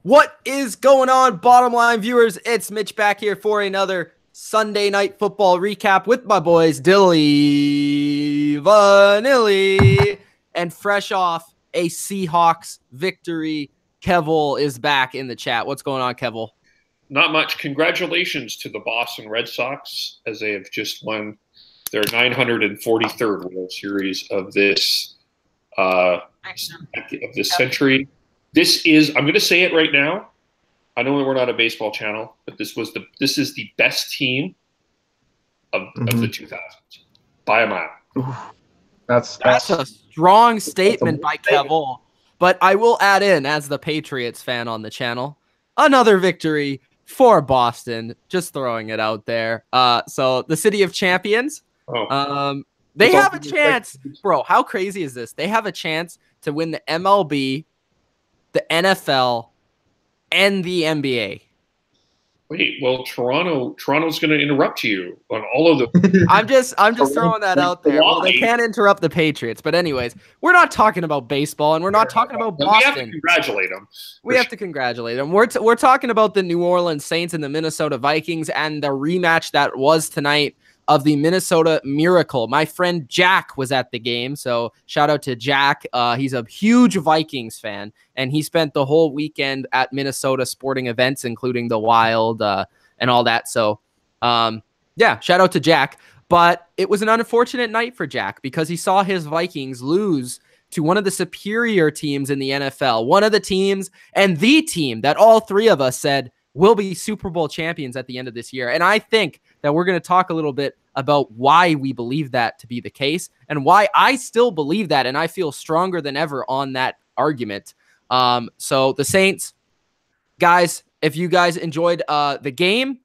What is going on, bottom line viewers? It's Mitch back here for another Sunday night football recap with my boys Dilly Vanilli. And fresh off a Seahawks victory, Kevil is back in the chat. What's going on, Kevil? Not much. Congratulations to the Boston Red Sox as they have just won their 943rd World Series of this century. This is, I'm going to say it right now. I know we're not a baseball channel, but this is the best team of the 2000s by a mile. That's a strong statement by Kevil. But I will add in, as the Patriots fan on the channel, another victory for Boston. Just throwing it out there. So the City of Champions, they have a chance. Bro, how crazy is this? They have a chance to win the MLB, the NFL, and the NBA. Wait, well, Toronto's going to interrupt you on all of the. I'm just throwing that out there. Well, they can't interrupt the Patriots, but anyways, we're not talking about baseball, and we're not talking about Boston. We have to congratulate them. We have to congratulate them. We're talking about the New Orleans Saints and the Minnesota Vikings and the rematch that was tonight of the Minnesota Miracle. My friend Jack was at the game, so shout out to Jack. He's a huge Vikings fan, and he spent the whole weekend at Minnesota sporting events, including the Wild and all that. So, yeah, shout out to Jack. But it was an unfortunate night for Jack because he saw his Vikings lose to one of the superior teams in the NFL, one of the teams and the team that all three of us said will be Super Bowl champions at the end of this year. And I think that we're going to talk a little bit about why we believe that to be the case and why I still believe that. And I feel stronger than ever on that argument. So the Saints, guys, if you guys enjoyed the game,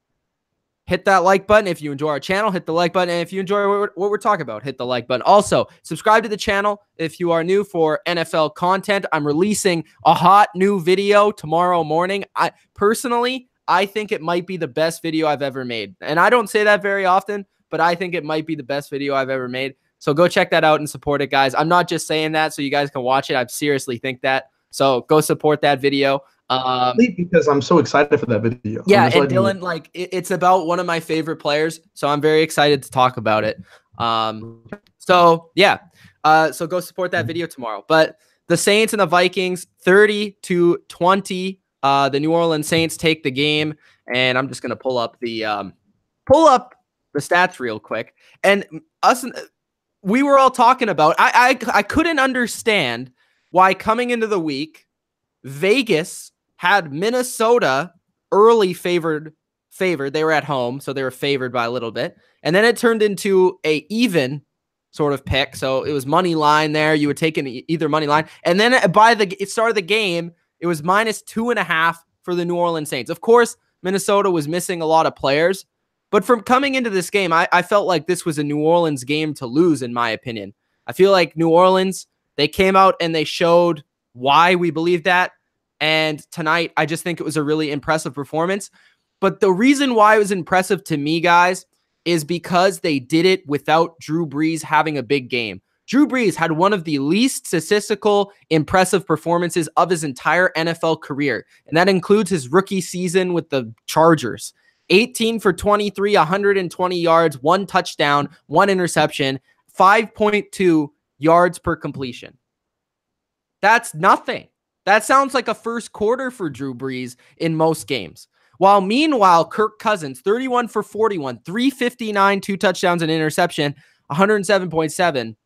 hit that like button. If you enjoy our channel, hit the like button. And if you enjoy what we're talking about, hit the like button. Also, subscribe to the channel if you are new for NFL content. I'm releasing a hot new video tomorrow morning. I think it might be the best video I've ever made. And I don't say that very often, but I think it might be the best video I've ever made. So go check that out and support it, guys. I'm not just saying that so you guys can watch it. I seriously think that. So go support that video. Because I'm so excited for that video. Yeah, and Dylan, like it's about one of my favorite players, so I'm very excited to talk about it. So yeah, so go support that video tomorrow. But the Saints and the Vikings, 30-20. The New Orleans Saints take the game, and I'm just gonna pull up the stats real quick. And we were all talking about. I couldn't understand why coming into the week, Vegas had Minnesota early favored. They were at home, so they were favored by a little bit. And then it turned into a even sort of pick. So it was money line there. You would take either money line. And then by the start of the game, it was -2.5 for the New Orleans Saints. Of course, Minnesota was missing a lot of players. But from coming into this game, I felt like this was a New Orleans game to lose, in my opinion. I feel like New Orleans, they came out and they showed why we believe that. And tonight, I just think it was a really impressive performance. But the reason why it was impressive to me, guys, is because they did it without Drew Brees having a big game. Drew Brees had one of the least statistical impressive performances of his entire NFL career. And that includes his rookie season with the Chargers. 18 for 23, 120 yards, 1 touchdown, 1 interception, 5.2 yards per completion. That's nothing. That sounds like a first quarter for Drew Brees in most games. While meanwhile, Kirk Cousins, 31 for 41, 359, 2 touchdowns and interception, 107.7.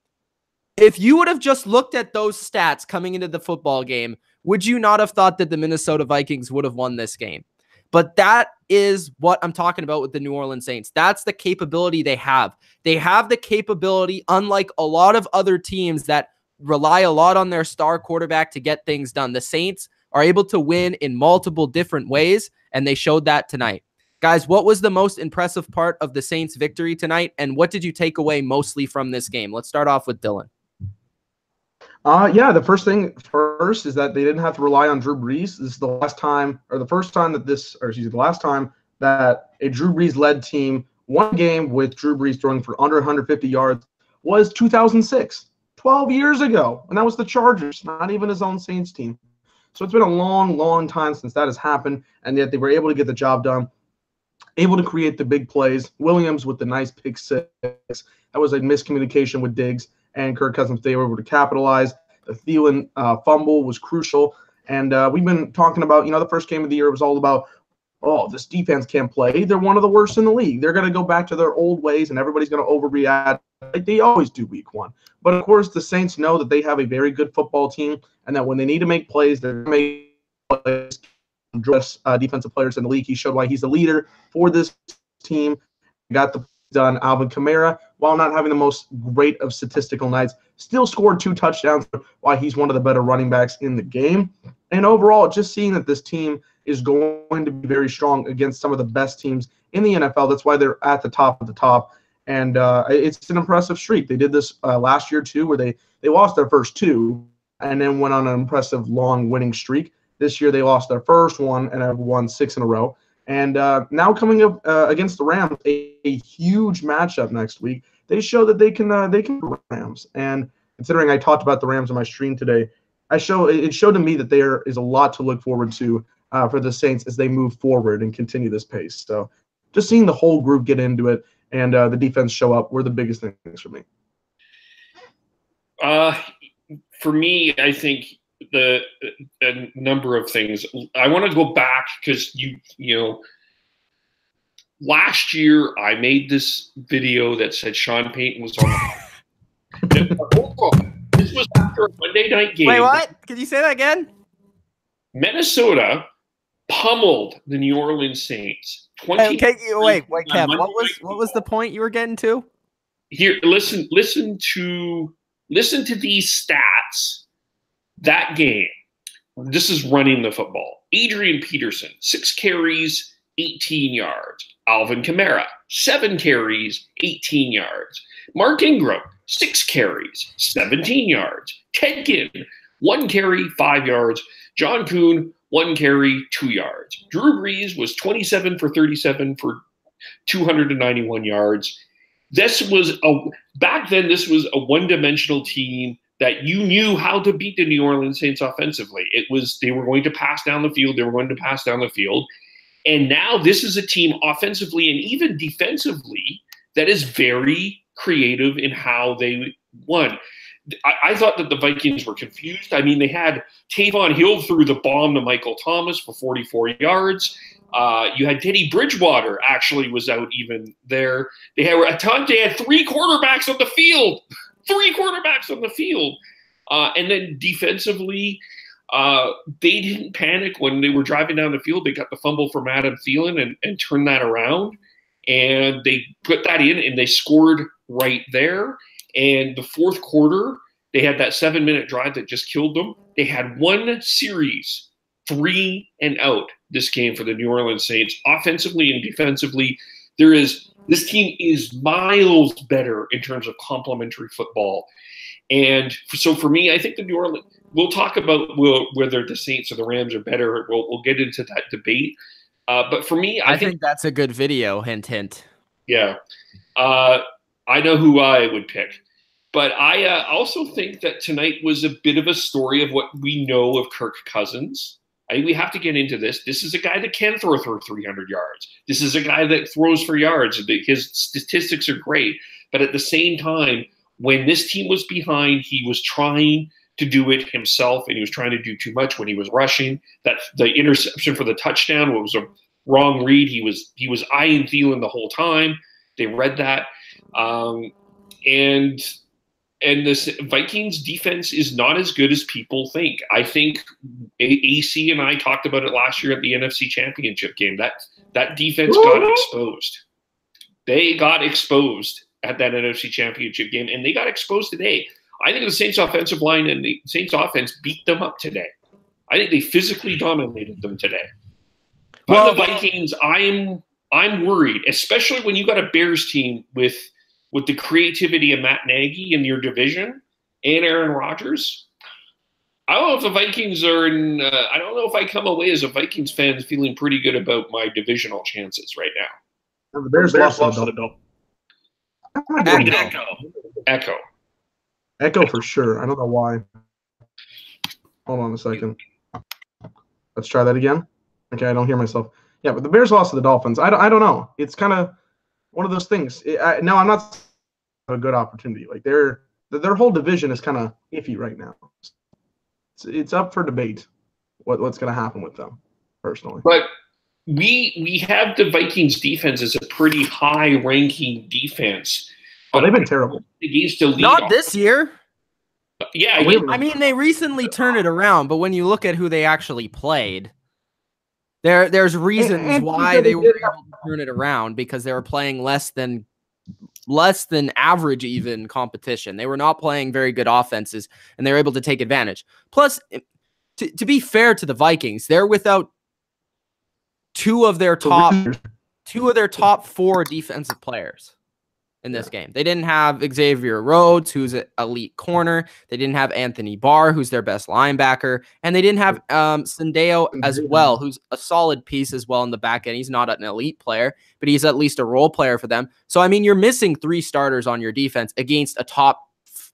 If you would have just looked at those stats coming into the football game, would you not have thought that the Minnesota Vikings would have won this game? But that is what I'm talking about with the New Orleans Saints. That's the capability they have. They have the capability, unlike a lot of other teams that rely a lot on their star quarterback to get things done. The Saints are able to win in multiple different ways, and they showed that tonight. Guys, what was the most impressive part of the Saints' victory tonight, and what did you take away mostly from this game? Let's start off with Dylan. Yeah, the first thing is that they didn't have to rely on Drew Brees. This is the last time that the last time that a Drew Brees led team won a game with Drew Brees throwing for under 150 yards was 2006. 12 years ago, and that was the Chargers, not even his own Saints team. So it's been a long, long time since that has happened, and yet they were able to get the job done, able to create the big plays. Williams with the nice pick six. That was a miscommunication with Diggs and Kirk Cousins. They were able to capitalize. The Thielen fumble was crucial. And we've been talking about, the first game of the year was all about, oh, this defense can't play. They're one of the worst in the league. They're going to go back to their old ways, and everybody's going to overreact like they always do week one. But, of course, the Saints know that they have a very good football team and that when they need to make plays, they're going to make plays. Address defensive players in the league. He showed why he's a leader for this team. Got the done. Alvin Kamara, while not having the most great of statistical nights, still scored 2 touchdowns. Why he's one of the better running backs in the game. And overall, just seeing that this team is going to be very strong against some of the best teams in the NFL. That's why they're at the top of the top. And it's an impressive streak. They did this last year too, where they lost their first 2 and then went on an impressive long winning streak. This year they lost their first one and have won 6 in a row. And now coming up against the Rams, a huge matchup next week, they show that they can Rams. And considering I talked about the Rams on my stream today, it showed to me that there is a lot to look forward to for the Saints as they move forward and continue this pace. So just seeing the whole group get into it and the defense show up were the biggest things for me. For me, I think a number of things. I want to go back because last year I made this video that said Sean Payton was on the This was after a Monday night game. Wait, what? Can you say that again? Minnesota pummeled the New Orleans Saints. Wait, Kev. What was the point you were getting to? Here, listen to these stats. That game, this is running the football. Adrian Peterson, 6 carries, 18 yards. Alvin Kamara, 7 carries, 18 yards. Mark Ingram, 6 carries, 17 yards. Ted Ginn, 1 carry, 5 yards. John Kuhn, 1 carry, 2 yards. Drew Brees was 27 for 37 for 291 yards. Back then, this was a one-dimensional team that you knew how to beat the New Orleans Saints offensively. They were going to pass down the field. And now this is a team offensively and even defensively that is very creative in how they won. I thought that the Vikings were confused. I mean, they had Tavon Hill threw the bomb to Michael Thomas for 44 yards. You had Teddy Bridgewater actually was out even there. They had 3 quarterbacks on the field. 3 quarterbacks on the field. And then defensively, they didn't panic when they were driving down the field. They got the fumble from Adam Thielen and turned that around. And they put that in, and they scored right there. And the fourth quarter, they had that 7-minute drive that just killed them. They had 1 series, 3 and out this game for the New Orleans Saints. Offensively and defensively, this team is miles better in terms of complementary football. And so for me, I think the New Orleans, we'll talk about whether the Saints or the Rams are better. We'll get into that debate. But for me, I think that's a good video, hint, hint. Yeah. I know who I would pick. But I also think that tonight was a bit of a story of what we know of Kirk Cousins. I think we have to get into this. This is a guy that can throw 300 yards. This is a guy that throws for yards. His statistics are great. But at the same time, when this team was behind, he was trying to do it himself, and he was trying to do too much when he was rushing. That the interception for the touchdown was a wrong read. He was eyeing Thielen the whole time. They read that. And this Vikings defense is not as good as people think. I think AC and I talked about it last year at the NFC Championship game. That defense got exposed. They got exposed at that NFC Championship game, and they got exposed today. I think the Saints offensive line and the Saints offense beat them up today. I think they physically dominated them today. But the Vikings, I'm worried, especially when you got a Bears team with the creativity of Matt Nagy in your division and Aaron Rodgers. I don't know if the Vikings are in I don't know if I come away as a Vikings fan feeling pretty good about my divisional chances right now. The Bears lost the double. Echo for sure. I don't know why. Hold on a second. Let's try that again. Okay, I don't hear myself. Yeah, but the Bears lost to the Dolphins. I don't know. It's kind of one of those things. No, I'm not a good opportunity. Like their whole division is kind of iffy right now. It's up for debate what's going to happen with them, personally. But we have the Vikings defense as a pretty high ranking defense. Oh, they've been terrible. Against the lead. Not this year. Yeah, I mean, they recently turned it around, but when you look at who they actually played, there's reasons why they were able to turn it around, because they were playing less than average even competition. They were not playing very good offenses, and they were able to take advantage. Plus, to be fair to the Vikings, they're without two of their top 4 defensive players in this game. They didn't have Xavier Rhodes, who's an elite corner. They didn't have Anthony Barr, who's their best linebacker. And they didn't have Sandeo as well, who's a solid piece as well in the back end. He's not an elite player, but he's at least a role player for them. So, I mean, you're missing 3 starters on your defense against a top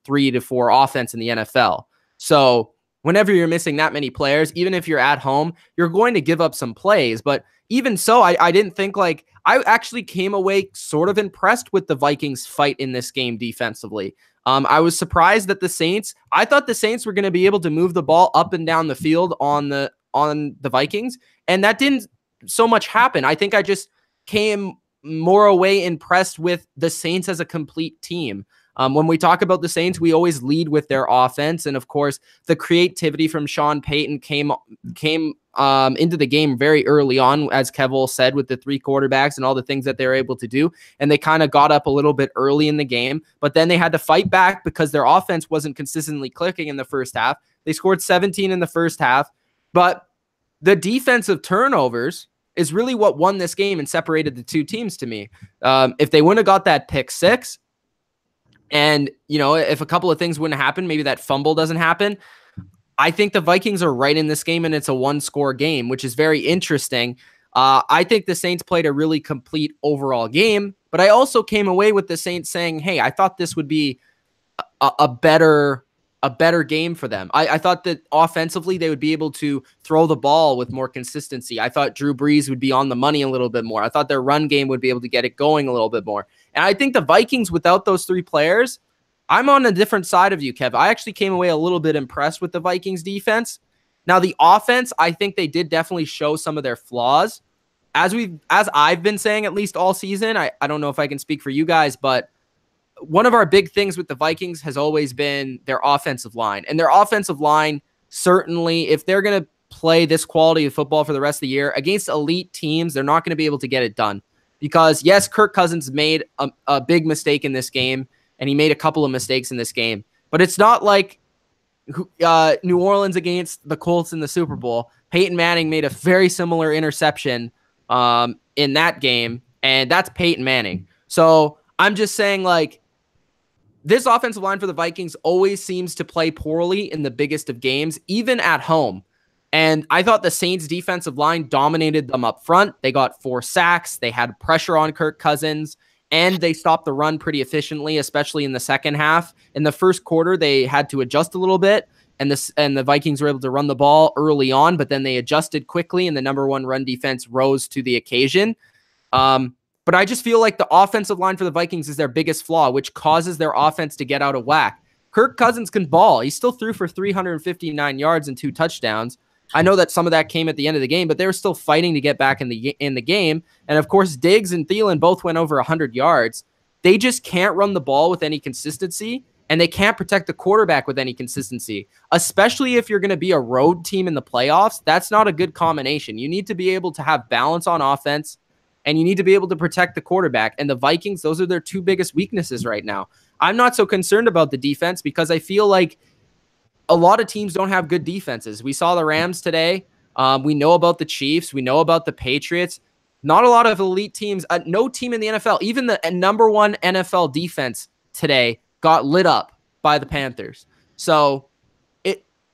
3 to 4 offense in the NFL. So whenever you're missing that many players, even if you're at home, you're going to give up some plays. But even so, I didn't think I actually came away sort of impressed with the Vikings fight in this game defensively. I was surprised that I thought the Saints were going to be able to move the ball up and down the field on the Vikings, and that didn't so much happen. I think I just came more away impressed with the Saints as a complete team. When we talk about the Saints, we always lead with their offense. And of course, the creativity from Sean Payton came into the game very early on, as Kevil said, with the 3 quarterbacks and all the things that they were able to do. And they kind of got up a little bit early in the game, but then they had to fight back because their offense wasn't consistently clicking in the first half. They scored 17 in the first half, but the defensive turnovers is really what won this game and separated the 2 teams to me. If they wouldn't have got that pick 6, and, if a couple of things wouldn't happen, maybe that fumble doesn't happen, I think the Vikings are right in this game, and it's a 1-score game, which is very interesting. I think the Saints played a really complete overall game, but I also came away with the Saints saying, hey, I thought this would be a better game for them. I thought that offensively they would be able to throw the ball with more consistency. I thought Drew Brees would be on the money a little bit more. I thought their run game would be able to get it going a little bit more. And I think the Vikings, without those 3 players, I'm on a different side of you, Kev. I actually came away a little bit impressed with the Vikings defense. Now, the offense, I think they did definitely show some of their flaws. As I've been saying, at least all season, I don't know if I can speak for you guys, but one of our big things with the Vikings has always been their offensive line. And their offensive line, certainly, if they're going to play this quality of football for the rest of the year against elite teams, they're not going to be able to get it done. Because, yes, Kirk Cousins made a big mistake in this game, and he made a couple of mistakes in this game. But it's not like New Orleans against the Colts in the Super Bowl. Peyton Manning made a very similar interception in that game, and that's Peyton Manning. So I'm just saying, this offensive line for the Vikings always seems to play poorly in the biggest of games, even at home. And I thought the Saints defensive line dominated them up front. They got 4 sacks. They had pressure on Kirk Cousins, and they stopped the run pretty efficiently, especially in the second half. In the first quarter, they had to adjust a little bit, and the Vikings were able to run the ball early on, but then they adjusted quickly, and the number 1 run defense rose to the occasion. But I just feel like the offensive line for the Vikings is their biggest flaw, which causes their offense to get out of whack. Kirk Cousins can ball. He still threw for 359 yards and 2 touchdowns. I know that some of that came at the end of the game, but they were still fighting to get back in the game. And, of course, Diggs and Thielen both went over 100 yards. They just can't run the ball with any consistency, and they can't protect the quarterback with any consistency, especially if you're going to be a road team in the playoffs. That's not a good combination. You need to be able to have balance on offense, and you need to be able to protect the quarterback. And the Vikings, those are their 2 biggest weaknesses right now. I'm not so concerned about the defense because I feel like a lot of teams don't have good defenses. We saw the Rams today. We know about the Chiefs. We know about the Patriots. Not a lot of elite teams. No team in the NFL, even the number 1 NFL defense today, got lit up by the Panthers. So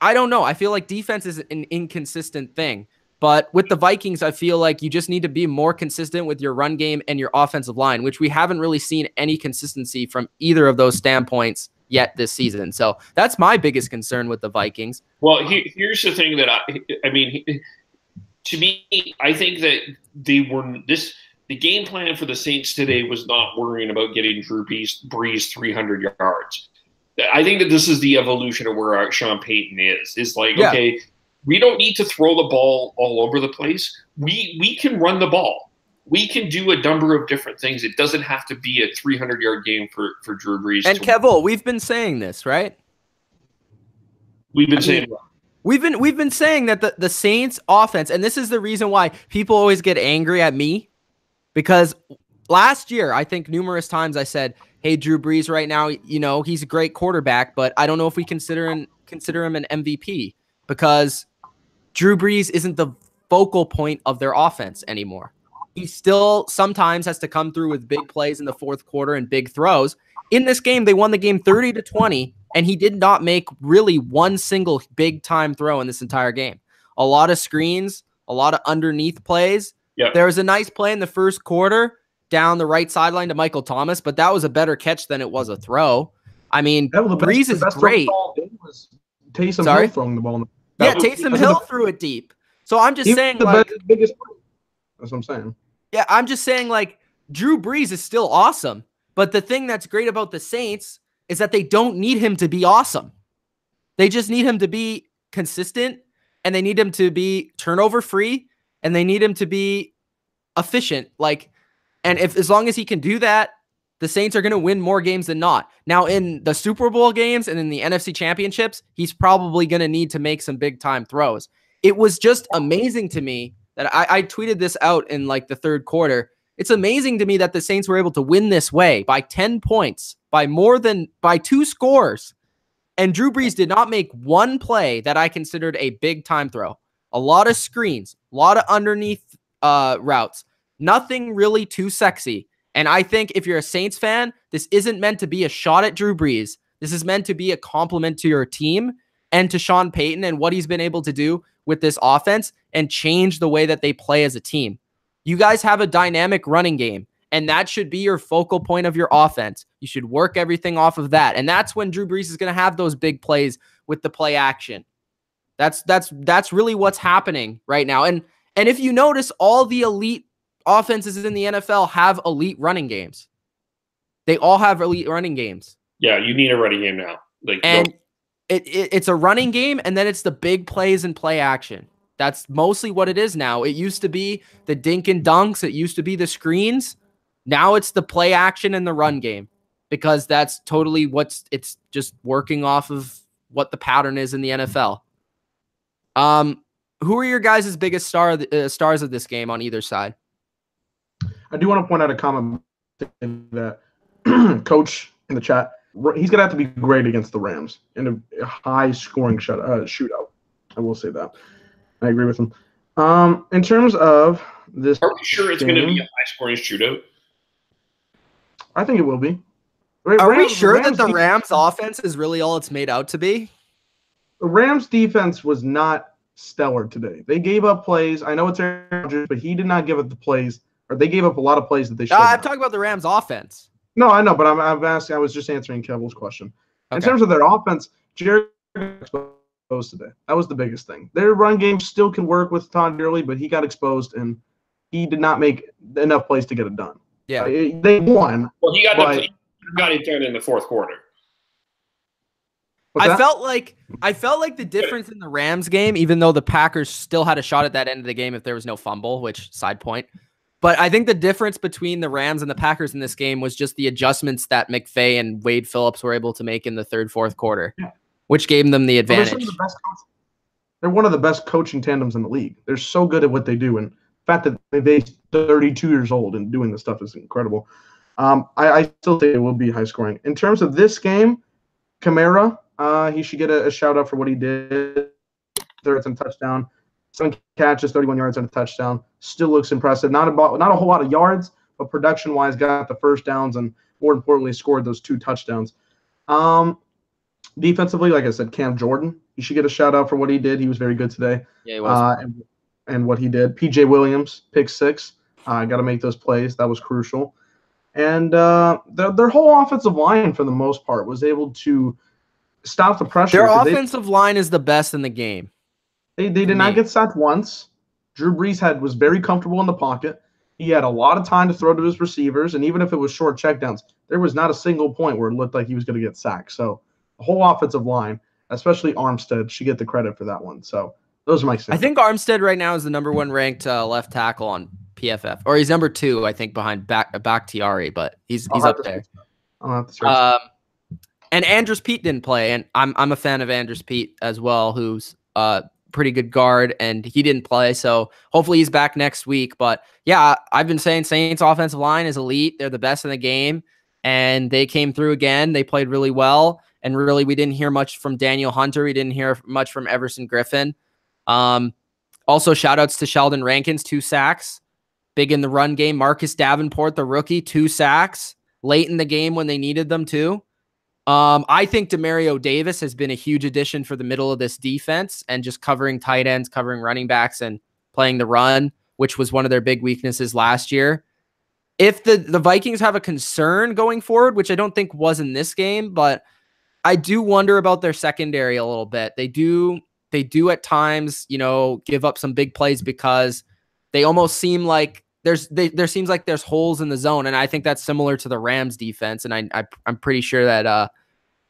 I don't know. I feel like defense is an inconsistent thing. But with the Vikings, I feel like you just need to be more consistent with your run game and your offensive line, which we haven't really seen any consistency from either of those standpoints yet this season. So that's my biggest concern with the Vikings. Well, here's the thing that I mean, to me, I think that the game plan for the Saints today was not worrying about getting Drew Brees 300 yards. I think that this is the evolution of where Sean Payton is. It's like, okay, we don't need to throw the ball all over the place. We can run the ball. We can do a number of different things. It doesn't have to be a 300-yard game for Drew Brees. And Kevo, we've been saying this, right? We've been saying what? We've been saying that the Saints offense, and this is the reason why people always get angry at me, because last year I think numerous times I said, "Hey, Drew Brees, right now, he's a great quarterback, but I don't know if we consider him an MVP because Drew Brees isn't the focal point of their offense anymore. He still sometimes has to come through with big plays in the fourth quarter and big throws. In this game, they won the game 30-20, and he did not make really one single big-time throw in this entire game. A lot of screens, a lot of underneath plays. Yep. There was a nice play in the first quarter down the right sideline to Michael Thomas, but that was a better catch than it was a throw. I mean, Brees is great. Taysom Hill throwing the ball. Taysom Hill threw it deep. So I'm just saying, like, biggest. That's what I'm saying. Yeah, I'm just saying, like, Drew Brees is still awesome. But the thing that's great about the Saints is that they don't need him to be awesome. They just need him to be consistent, and they need him to be turnover free, and they need him to be efficient. And as long as he can do that, the Saints are going to win more games than not. Now, in the Super Bowl games and in the NFC Championships, he's probably going to need to make some big time throws. It was just amazing to me that I tweeted this out in like the third quarter. It's amazing to me that the Saints were able to win this way by 10 points, by 2 scores. And Drew Brees did not make one play that I considered a big time throw. A lot of screens, a lot of underneath routes, nothing really too sexy. And I think if you're a Saints fan, this isn't meant to be a shot at Drew Brees. This is meant to be a compliment to your team and to Sean Payton and what he's been able to do with this offense and change the way that they play as a team. You guys have a dynamic running game, and that should be your focal point of your offense. You should work everything off of that. And that's when Drew Brees is going to have those big plays with the play action. That's really what's happening right now. And if you notice, all the elite offenses in the NFL have elite running games. They all have elite running games. Yeah, you need a running game now. It's a running game, and then it's the big plays and play action. That's mostly what it is now. It used to be the dink and dunks. It used to be the screens. Now it's the play action and the run game, because that's totally it's just working off of what the pattern is in the NFL. Who are your guys' biggest stars of this game on either side? I do want to point out a comment that Coach in the chat, he's going to have to be great against the Rams in a high-scoring shootout. I will say that. I agree with him. In terms of this, are we sure it's going to be a high-scoring shootout? I think it will be. Are we sure that the Rams offense is really all it's made out to be? The Rams defense was not stellar today. They gave up plays. I know it's Aaron Rodgers, but he did not give up the plays, or they gave up a lot of plays that they should. I'm talking about the Rams offense. No, I know, but I'm asking. I was just answering Kevin's question. Okay. In terms of their offense, Jared exposed today. That was the biggest thing. Their run game still can work with Todd Gurley, but he got exposed and he did not make enough plays to get it done. Yeah, they won. Well, he got it done in the fourth quarter. I felt like the difference in the Rams game, even though the Packers still had a shot at that end of the game if there was no fumble, which side point. But I think the difference between the Rams and the Packers in this game was just the adjustments that McVay and Wade Phillips were able to make in the third, fourth quarter, which gave them the advantage. They're one of the best coaching tandems in the league. They're so good at what they do. And the fact that they're 32 years old and doing this stuff is incredible. I still think it will be high scoring. In terms of this game, Kamara, he should get a shout out for what he did. Third and touchdown. 7 catches, 31 yards and a touchdown. Still looks impressive. Not a whole lot of yards, but production-wise, got the first downs and, more importantly, scored those 2 touchdowns. Defensively, like I said, Cam Jordan, he should get a shout-out for what he did. He was very good today. Yeah, he was. And what he did. P.J. Williams, pick 6. Got to make those plays. That was crucial. And their whole offensive line, for the most part, was able to stop the pressure. Their offensive line is the best in the game. They did not get sacked once. Drew Brees was very comfortable in the pocket. He had a lot of time to throw to his receivers, and even if it was short checkdowns, there was not a single point where it looked like he was going to get sacked. So the whole offensive line, especially Armstead, should get the credit for that one. So those are my six. I think Armstead right now is the number 1 ranked left tackle on PFF, or he's number 2, I think, behind Bakhtiari, but he's up there. And Andrus Peat didn't play, and I'm a fan of Andrus Peat as well, who's pretty good guard, and he didn't play, so hopefully he's back next week. But yeah, I've been saying Saints offensive line is elite. They're the best in the game, and they came through again. They played really well, and really we didn't hear much from Daniel Hunter. We didn't hear much from Everson Griffin. Also, shout-outs to Sheldon Rankins, 2 sacks. Big in the run game. Marcus Davenport, the rookie, 2 sacks. Late in the game when they needed them too. I think Demario Davis has been a huge addition for the middle of this defense and just covering tight ends, covering running backs, and playing the run, which was one of their big weaknesses last year. If the Vikings have a concern going forward, which I don't think was in this game, but I do wonder about their secondary a little bit. They do at times, give up some big plays because they almost seem like there seems like there's holes in the zone, and I think that's similar to the Rams defense, and I'm pretty sure that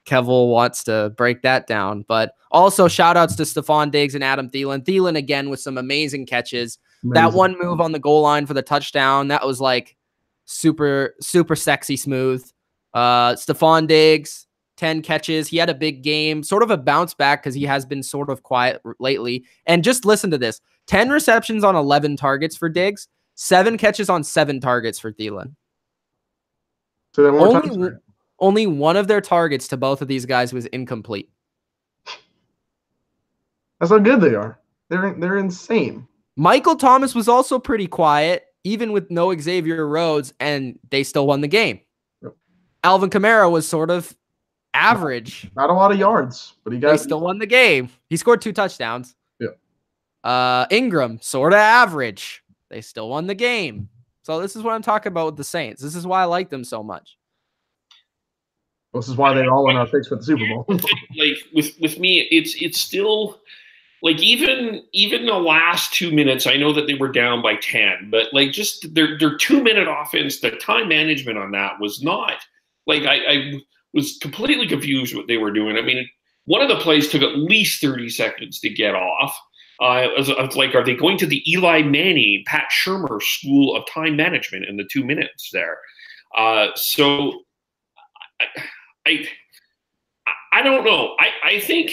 Kevil wants to break that down. But also shout-outs to Stephon Diggs and Adam Thielen. Thielen, again, with some amazing catches. That one move on the goal line for the touchdown, that was like super, super sexy smooth. Stephon Diggs, 10 catches. He had a big game, sort of a bounce back because he has been sort of quiet lately. And just listen to this. 10 receptions on 11 targets for Diggs. 7 catches on 7 targets for Thielen. So only one of their targets to both of these guys was incomplete. That's how good they are. They're insane. Michael Thomas was also pretty quiet, even with no Xavier Rhodes, and they still won the game. Yep. Alvin Kamara was sort of average. Not a lot of yards, but they still won the game. He scored 2 touchdowns. Yeah. Ingram, sort of average. They still won the game. So this is what I'm talking about with the Saints. This is why I like them so much. This is why they're all in our picks for the Super Bowl. Like with me, it's still like even the last 2 minutes. I know that they were down by 10, but like just their 2-minute offense, the time management on that was not like I was completely confused what they were doing. I mean, one of the plays took at least 30 seconds to get off. I was like, are they going to the Eli Manning, Pat Shurmur school of time management in the 2 minutes there? So I don't know. I think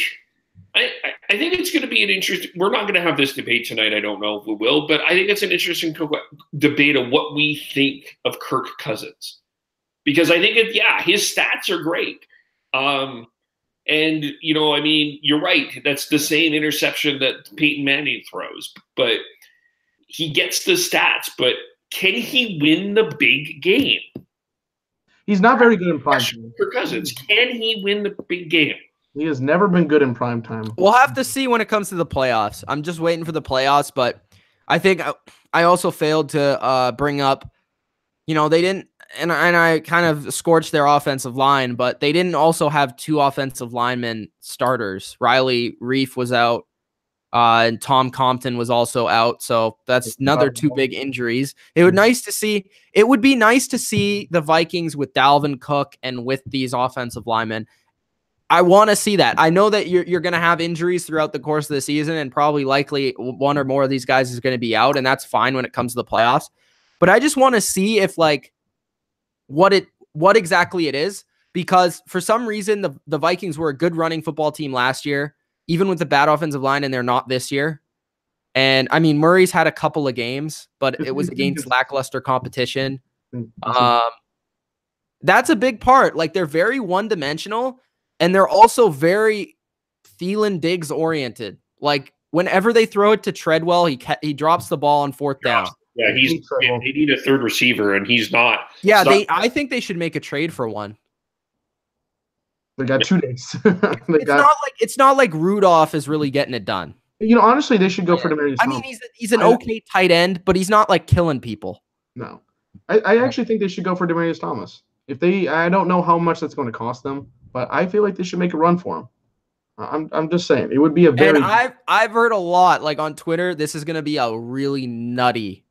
it's going to be an interesting. We're not going to have this debate tonight. I don't know if we will, but I think it's an interesting debate of what we think of Kirk Cousins, because I think his stats are great. And, I mean, you're right. That's the same interception that Peyton Manning throws. But he gets the stats. But can he win the big game? He's not very good in prime time. For Cousins, can he win the big game? He has never been good in prime time. We'll have to see when it comes to the playoffs. I'm just waiting for the playoffs. But I think I also failed to bring up, they didn't. And I kind of scorched their offensive line, but they didn't also have 2 offensive linemen starters. Riley Reif was out, and Tom Compton was also out. So that's another 2 big injuries. It would be nice to see the Vikings with Dalvin Cook and with these offensive linemen. I want to see that. I know that you're going to have injuries throughout the course of the season, and probably likely one or more of these guys is going to be out, and that's fine when it comes to the playoffs. But I just want to see if what exactly it is, because for some reason the Vikings were a good running football team last year, even with the bad offensive line, and they're not this year. And I mean, Murray's had a couple of games, but it was against lackluster competition. That's a big part. Like, they're very one-dimensional, and they're also very Thielen Diggs oriented. Like, whenever they throw it to Treadwell, he drops the ball on 4th down. Yeah, they need a third receiver, and he's not. Yeah, I think they should make a trade for one. They got 2 days. It's not like Rudolph is really getting it done. Honestly, they should go for Demaryius Thomas. I mean, he's an okay tight end, but he's not like killing people. No, I actually think they should go for Demaryius Thomas. I don't know how much that's going to cost them, but I feel like they should make a run for him. I'm just saying it would be a very. And I've heard a lot, like on Twitter, this is going to be a really nutty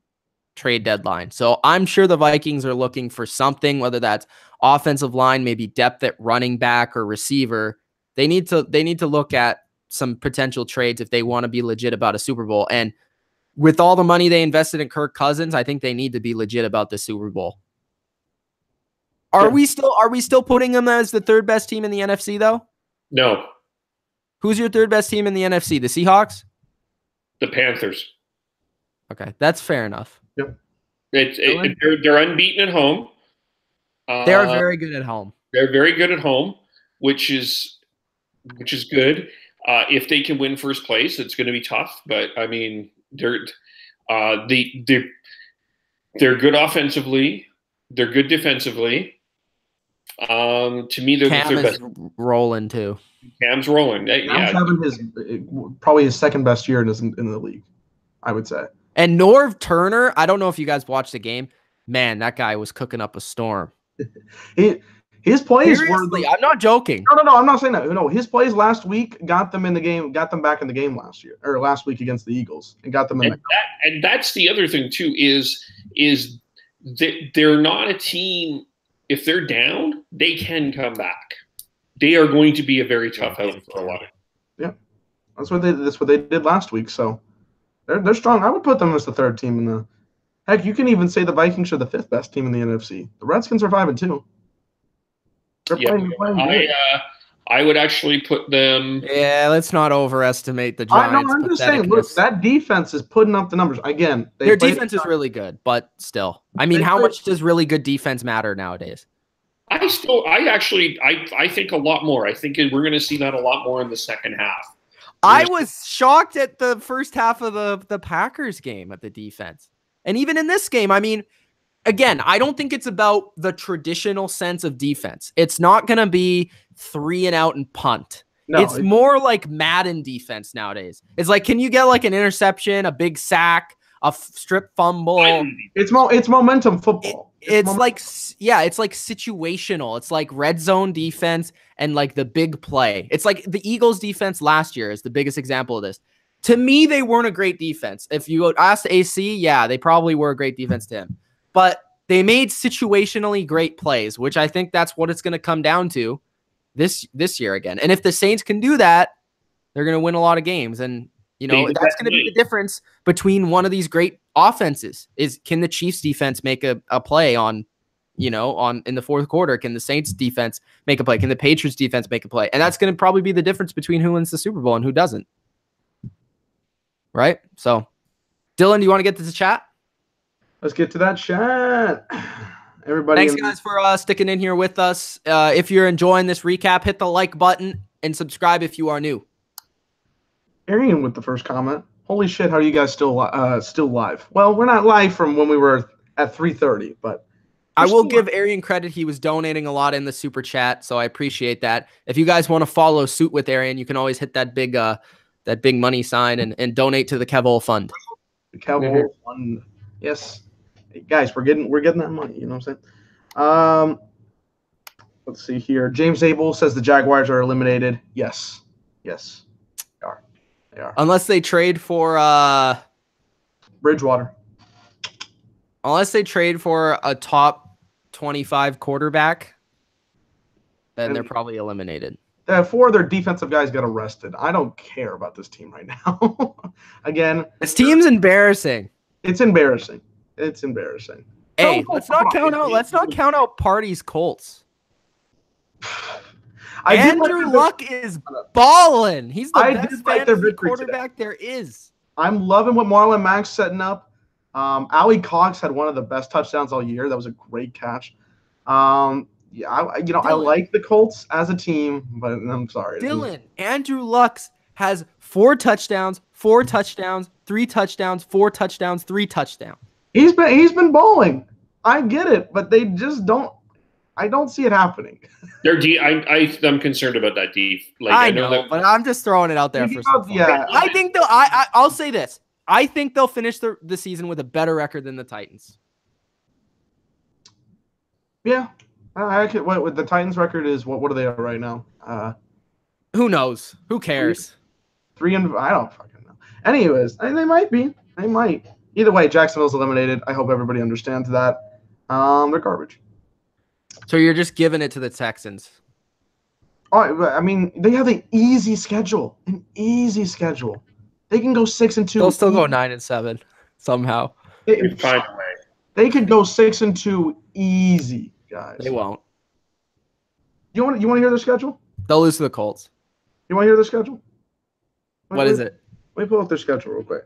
trade deadline. So I'm sure the Vikings are looking for something, whether that's offensive line, maybe depth at running back or receiver. They need to look at some potential trades if they want to be legit about a Super Bowl. And with all the money they invested in Kirk Cousins, I think they need to be legit about the Super Bowl. Are we still putting them as the third best team in the NFC though? No. Who's your third best team in the NFC? The Seahawks? The Panthers. Okay, that's fair enough. Yep. They're unbeaten at home. They're very good at home. They're very good at home, which is good. If they can win first place, it's going to be tough. But I mean, they're good offensively. They're good defensively. To me, they're Cam the third is best. Rolling too. Cam's rolling. Cam's having probably his second best year in the league, I would say. And Norv Turner, I don't know if you guys watched the game. Man, that guy was cooking up a storm. His plays Seriously, I'm not joking. No, I'm not saying that. No, his plays last week got them in the game, got them back in the game last week against the Eagles, and got them in. And that's the other thing too is that they're not a team. If they're down, they can come back. They are going to be a very tough out for a while. Yeah, that's what they did last week. So they're strong. I would put them as the third team in the. Heck, you can even say the Vikings are the fifth best team in the NFC. The Redskins are 5-2. They're playing good. I would actually put them. Yeah, let's not overestimate the Giants. I'm just saying, look, that defense is putting up the numbers. Again, their defense is really good, but still. I mean, how much does really good defense matter nowadays? I think a lot more. I think we're going to see that a lot more in the second half. I was shocked at the first half of the Packers game at the defense. And even in this game, I mean, again, I don't think it's about the traditional sense of defense. It's not going to be 3 and out and punt. No, it's more like Madden defense nowadays. It's like, can you get like an interception, a big sack, a strip fumble? It's momentum football. It's like situational. It's like red zone defense and like the big play. It's like the Eagles defense last year is the biggest example of this. To me, they weren't a great defense. If you asked AC, yeah, they probably were a great defense to him. But they made situationally great plays, which I think that's what it's going to come down to this year again. And if the Saints can do that, they're going to win a lot of games. And, you know, that's going to be the difference between one of these great offenses is can the Chiefs defense make a play on, in the fourth quarter? Can the Saints defense make a play? Can the Patriots defense make a play? And that's going to probably be the difference between who wins the Super Bowl and who doesn't. Right? So, Dylan, do you want to get to the chat? Let's get to that chat. Everybody. Thanks, guys, for sticking in here with us. If you're enjoying this recap, hit the like button and subscribe if you are new. Arian with the first comment. Holy shit, how are you guys still live? Well, we're not live from when we were at 3:30, but I will give Arian credit. He was donating a lot in the super chat, so I appreciate that. If you guys want to follow suit with Arian, you can always hit that big money sign and donate to the Kevol Fund. The Kevol Fund. Yes. Hey, guys, we're getting that money, you know what I'm saying? Let's see here. James Abel says the Jaguars are eliminated. Yes. They are. Unless they trade for Bridgewater. Unless they trade for a top 25 quarterback, then they're probably eliminated. 4 of their defensive guys got arrested. I don't care about this team right now. Again, this team's embarrassing. It's embarrassing. Hey, let's not count out Party's Colts. Andrew Luck is balling. He's the best fantasy quarterback there is. I'm loving what Marlon Mack's setting up. Ali Cox had one of the best touchdowns all year. That was a great catch. I like the Colts as a team, but I'm sorry. Dylan, Andrew Luck has 4 touchdowns, 4 touchdowns, 3 touchdowns, 4 touchdowns, 3 touchdowns. He's been bowling. I get it, but they just don't. I don't see it happening. I'm concerned about that D. I know, but I'm just throwing it out there for some fun. Yeah, I think I'll say this. I think they'll finish the season with a better record than the Titans. Yeah, what the Titans record is? What are they at right now? Who knows? Who cares? 3 and I don't fucking know. Anyways, they might be. They might. Either way, Jacksonville's eliminated. I hope everybody understands that. They're garbage. So you're just giving it to the Texans. Oh, I mean, they have an easy schedule. An easy schedule. They can go 6-2. They'll still go 9-7 somehow. We find a way. They could go 6-2 easy, guys. They won't. You want to hear their schedule? They'll lose to the Colts. You want to hear their schedule? What is it? Let me pull up their schedule real quick.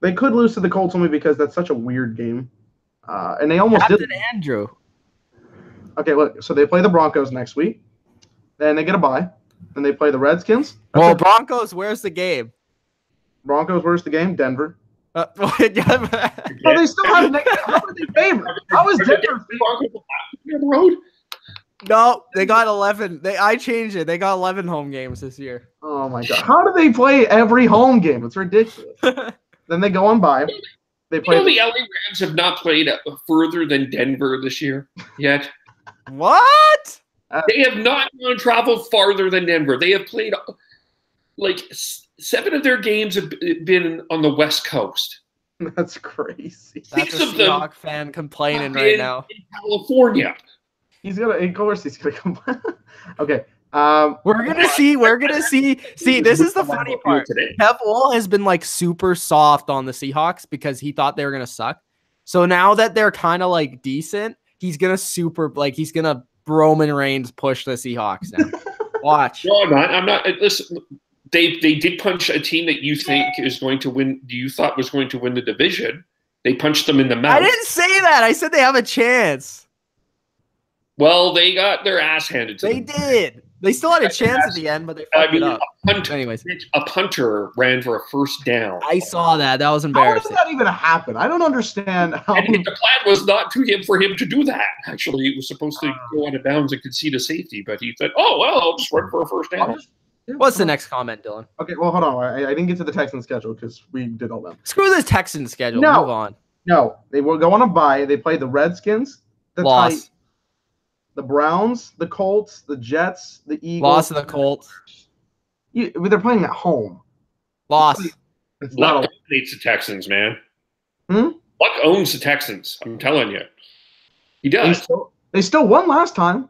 They could lose to the Colts only because that's such a weird game. And they almost Captain did. Andrew. Okay, look. So they play the Broncos next week. Then they get a bye. Then they play the Redskins. Well, Broncos, where's the game? Broncos, where's the game? Denver. Oh, they still have how are they favored? How is Denver on the road? No, they got 11. I changed it. They got 11 home games this year. Oh my god! How do they play every home game? It's ridiculous. Then they go on bye. They play. The LA Rams have not played further than Denver this year yet. What? They have not traveled farther than Denver. They have played like 7 of their games have been on the West Coast. That's crazy. That's a 6 of them Seahawks fan complaining right now. In California. Of course he's gonna complain. Okay. We're gonna see. See, this is the funny part. Kev Wall has been like super soft on the Seahawks because he thought they were gonna suck. So now that they're kind of like decent, he's gonna Roman Reigns push the Seahawks now. Watch. No, I'm not. Listen, they did punch a team that you think is going to win. You thought was going to win the division. They punched them in the mouth. I didn't say that. I said they have a chance. Well, they got their ass handed to them. They did. They still had a chance at the end, but they fucked it up. Anyways, a punter ran for a first down. I saw that. That was embarrassing. How did that even happen? I don't understand how. And the plan was not for him to do that. Actually, he was supposed to go out of bounds and concede a safety, but he said, "Oh well, I'll just run for a first down." What's the next comment, Dylan? Okay, well, hold on. I didn't get to the Texans schedule because we did all that. Screw this Texans schedule. No. Move on. No, they will go on a bye. They play the Redskins, the Loss. the Browns, the Colts, the Jets, the Eagles. Loss of the Colts. They're playing at home. Loss. Luck owns the Texans, man. Hmm? Luck owns the Texans. I'm telling you, he does. They still won last time.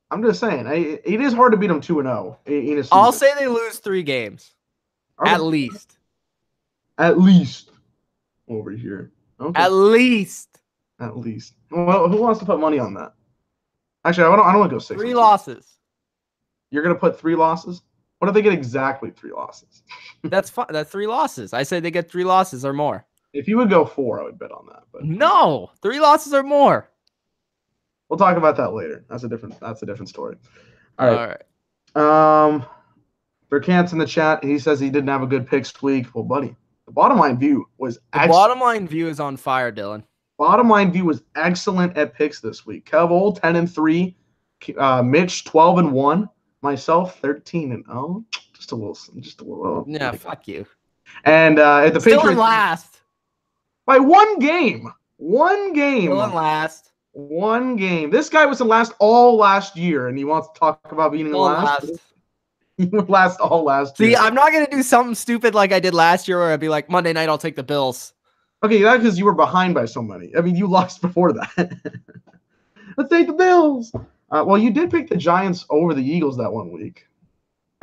I'm just saying, it is hard to beat them 2-0 in a season. I'll say they lose 3 games, at least. At least over here. Okay. At least. At least. Well, who wants to put money on that? Actually, I don't want to go 6. 3 losses. You're gonna put 3 losses? What if they get exactly 3 losses? That's fine. That's 3 losses. I say they get 3 losses or more. If you would go 4, I would bet on that. But no, 3 losses or more. We'll talk about that later. That's a different story. All right. Berkant's in the chat. He says he didn't have a good picks week. Well, buddy, the bottom line view was excellent. Bottom line view is on fire, Dylan. Bottom line view was excellent at picks this week. Kev Old 10-3, Mitch 12-1, myself 13-0. Just a little. Yeah, fuck you. And at the Still Patriots in last by 1 game. 1 game. Still in last. 1 game. This guy was in last all last year, and he wants to talk about being in last. He was last all last year. See, I'm not gonna do something stupid like I did last year, where I'd be like, Monday night I'll take the Bills. Okay, that's because you were behind by so many. I mean, you lost before that. Let's take the Bills. Well, you did pick the Giants over the Eagles that 1 week.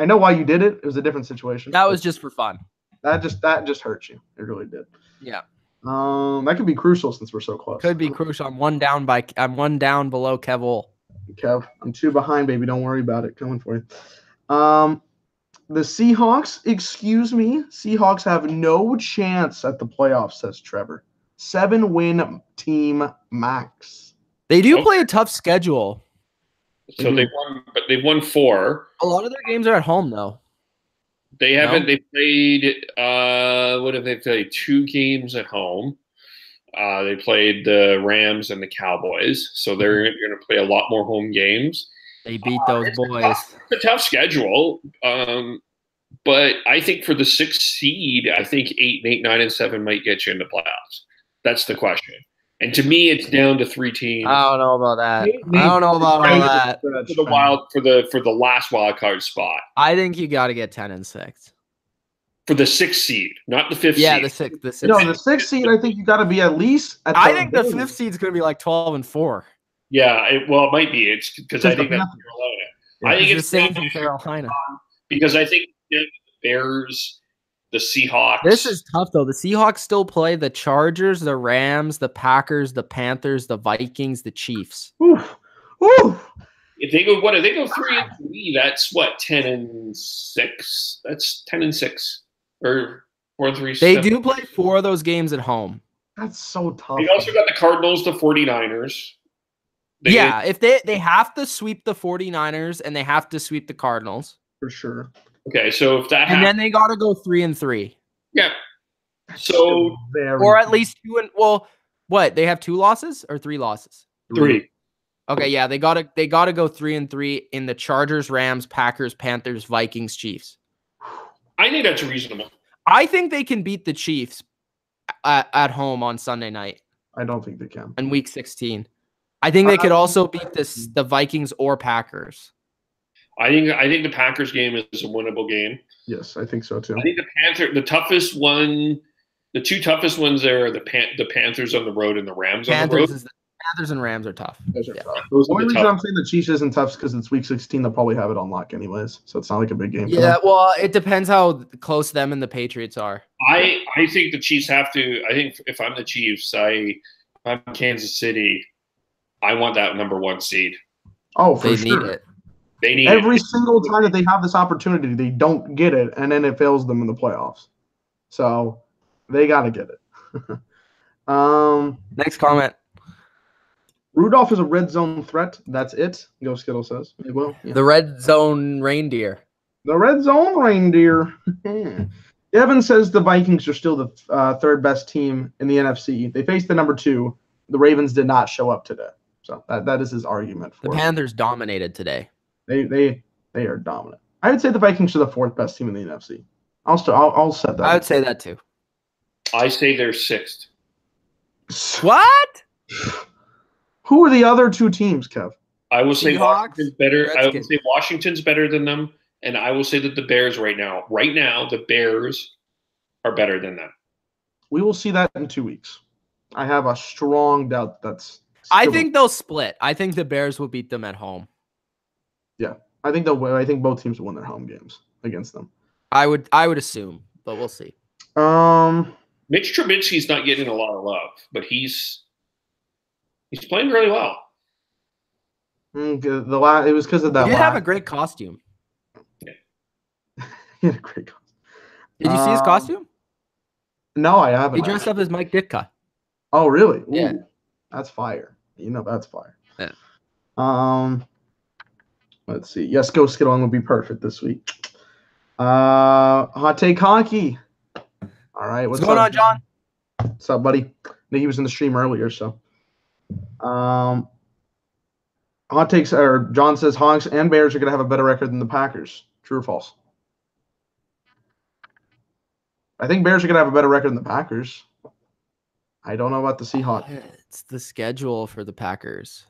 I know why you did it. It was a different situation. That was just for fun. That just hurt you. It really did. Yeah. That could be crucial since we're so close. Could be crucial. I'm 1 down below Kev Ol. Kev, I'm 2 behind, baby. Don't worry about it. Coming for you. The Seahawks, excuse me. Seahawks have no chance at the playoffs, says Trevor. 7-win team max. They do play a tough schedule. So they've won 4. A lot of their games are at home, though. They haven't. No? They played. What have they played? 2 games at home. They played the Rams and the Cowboys, so they're going to play a lot more home games. They beat those boys. It's a tough schedule, but I think for the 6th seed, I think 8, 9, and 7 might get you in the playoffs. That's the question. And to me, it's down to 3 teams. I don't know about that. I don't know about all that. For the last wild card spot. I think you got to get 10-6 for the 6th seed, not the 5th seed. Yeah, the 6th. The 6th. No, the 6th seed. I think you got to be at least. I think the 5th seed is going to be like 12-4. Yeah, it might be. It's because I think that's Carolina. Yeah. I think it's the same from Carolina. Because I think the Bears, the Seahawks. This is tough though. The Seahawks still play the Chargers, the Rams, the Packers, the Panthers, the Vikings, the Chiefs. Oof. Oof. If they go 3-3, that's what 10-6. That's 10-6 or 4-3. They do play 4 of those games at home. That's so tough. They also got the Cardinals, the 49ers. If they have to sweep the 49ers and they have to sweep the Cardinals. For sure. Okay, so if that happens, then they got to go 3-3. Yeah. So or at least 2 what? They have 2 losses or 3 losses? 3. Okay, yeah, they got to go 3-3 in the Chargers, Rams, Packers, Panthers, Vikings, Chiefs. I think that's reasonable. I think they can beat the Chiefs at home on Sunday night. I don't think they can. In week 16. I think they could also beat the Vikings or Packers. I think the Packers game is a winnable game. Yes, I think so too. I think the toughest one, the 2 toughest ones there are the Panthers on the road and the Rams on the road. Panthers and Rams are tough. Those are tough. The only reason I'm saying the Chiefs isn't tough is because it's week 16. They'll probably have it on lock anyways, so it's not like a big game. Yeah, well, it depends how close them and the Patriots are. I think the Chiefs have to. I think if I'm the Chiefs, I'm Kansas City. I want that number 1 seed. Oh, for they sure. Need it. They need every single time that they have this opportunity, they don't get it, and then it fails them in the playoffs. So they got to get it. Next comment. Rudolph is a red zone threat. That's it. Go Skittle says. It will. Yeah. The red zone reindeer. The red zone reindeer. Devin says the Vikings are still the 3rd best team in the NFC. They faced the number 2. The Ravens did not show up today. So that is his argument for the Panthers dominated today. They are dominant. I would say the Vikings are the 4th best team in the NFC. I'll set that. I would say that too. I say they're 6th. What? Who are the other 2 teams, Kev? I will say Washington's better. Redskins. I will say Washington's better than them, and I will say that the Bears right now, the Bears are better than them. We will see that in 2 weeks. I have a strong doubt that's. I think they'll split. I think the Bears will beat them at home. Yeah, I think they'll win. I think both teams will win their home games against them. I would assume, but we'll see. Mitch Trubisky's not getting a lot of love, but he's playing really well. It was because of that. He did have a great costume. Yeah. He had a great costume. Did you see his costume? No, I haven't. He dressed up as Mike Ditka. Oh, really? Ooh, yeah. That's fire. That's fire. Yeah. Let's see. Yes, Go Skittle will be perfect this week. Hot Take Honky. All right. What's going on, John? What's up, buddy? I think he was in the stream earlier, so. Hot takes or John says Hawks and Bears are going to have a better record than the Packers. True or false? I think Bears are going to have a better record than the Packers. I don't know about the Seahawks. It's the schedule for the Packers.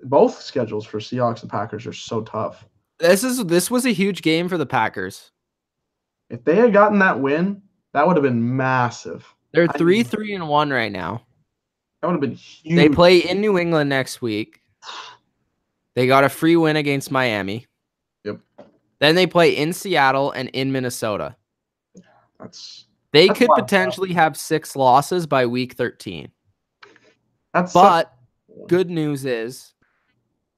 Both schedules for Seahawks and Packers are so tough. This was a huge game for the Packers. If they had gotten that win, that would have been massive. They're 3-3-1 right now. That would have been huge. They play in New England next week. They got a free win against Miami. Yep. Then they play in Seattle and in Minnesota. They That's could wild. potentially have 6 losses by week 13. But good news is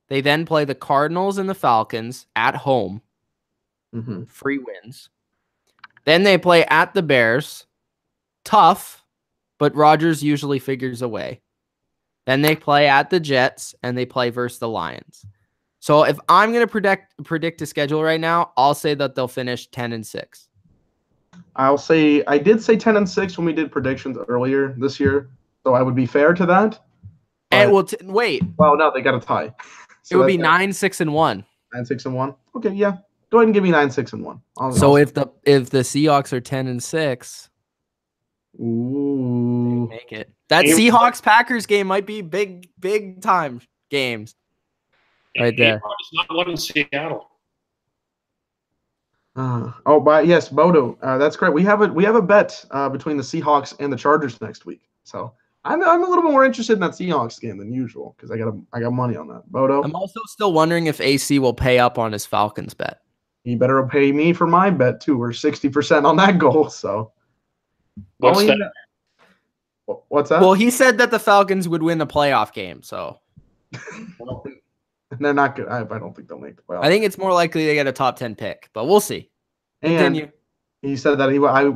they then play the Cardinals and the Falcons at home. Mm-hmm. Free wins. Then they play at the Bears. Tough, but Rodgers usually figures a way. Then they play at the Jets, and they play versus the Lions. So if I'm going to predict a schedule right now, I'll say that they'll finish 10-6. I'll say I did say 10-6 when we did predictions earlier this year, so I would be fair to that. And wait. Well, no, they got a tie. So it would be 9-6-1. 9-6-1. Okay, yeah. Go ahead and give me 9-6-1. So if the Seahawks are 10-6, ooh, they make it. That Seahawks-Packers game might be big time games right there. It's not one in Seattle. But yes, Bodo, that's great. We have a bet between the Seahawks and the Chargers next week. So I'm a little bit more interested in that Seahawks game than usual because I got money on that. Bodo. I'm also still wondering if AC will pay up on his Falcons bet. He better pay me for my bet too. We're 60% on that goal. So what's that? What's that? Well, he said that the Falcons would win a playoff game. So they're not good. I don't think they'll make the playoffs. I think it's more likely they get a top 10 pick, but we'll see. Continue. And he said that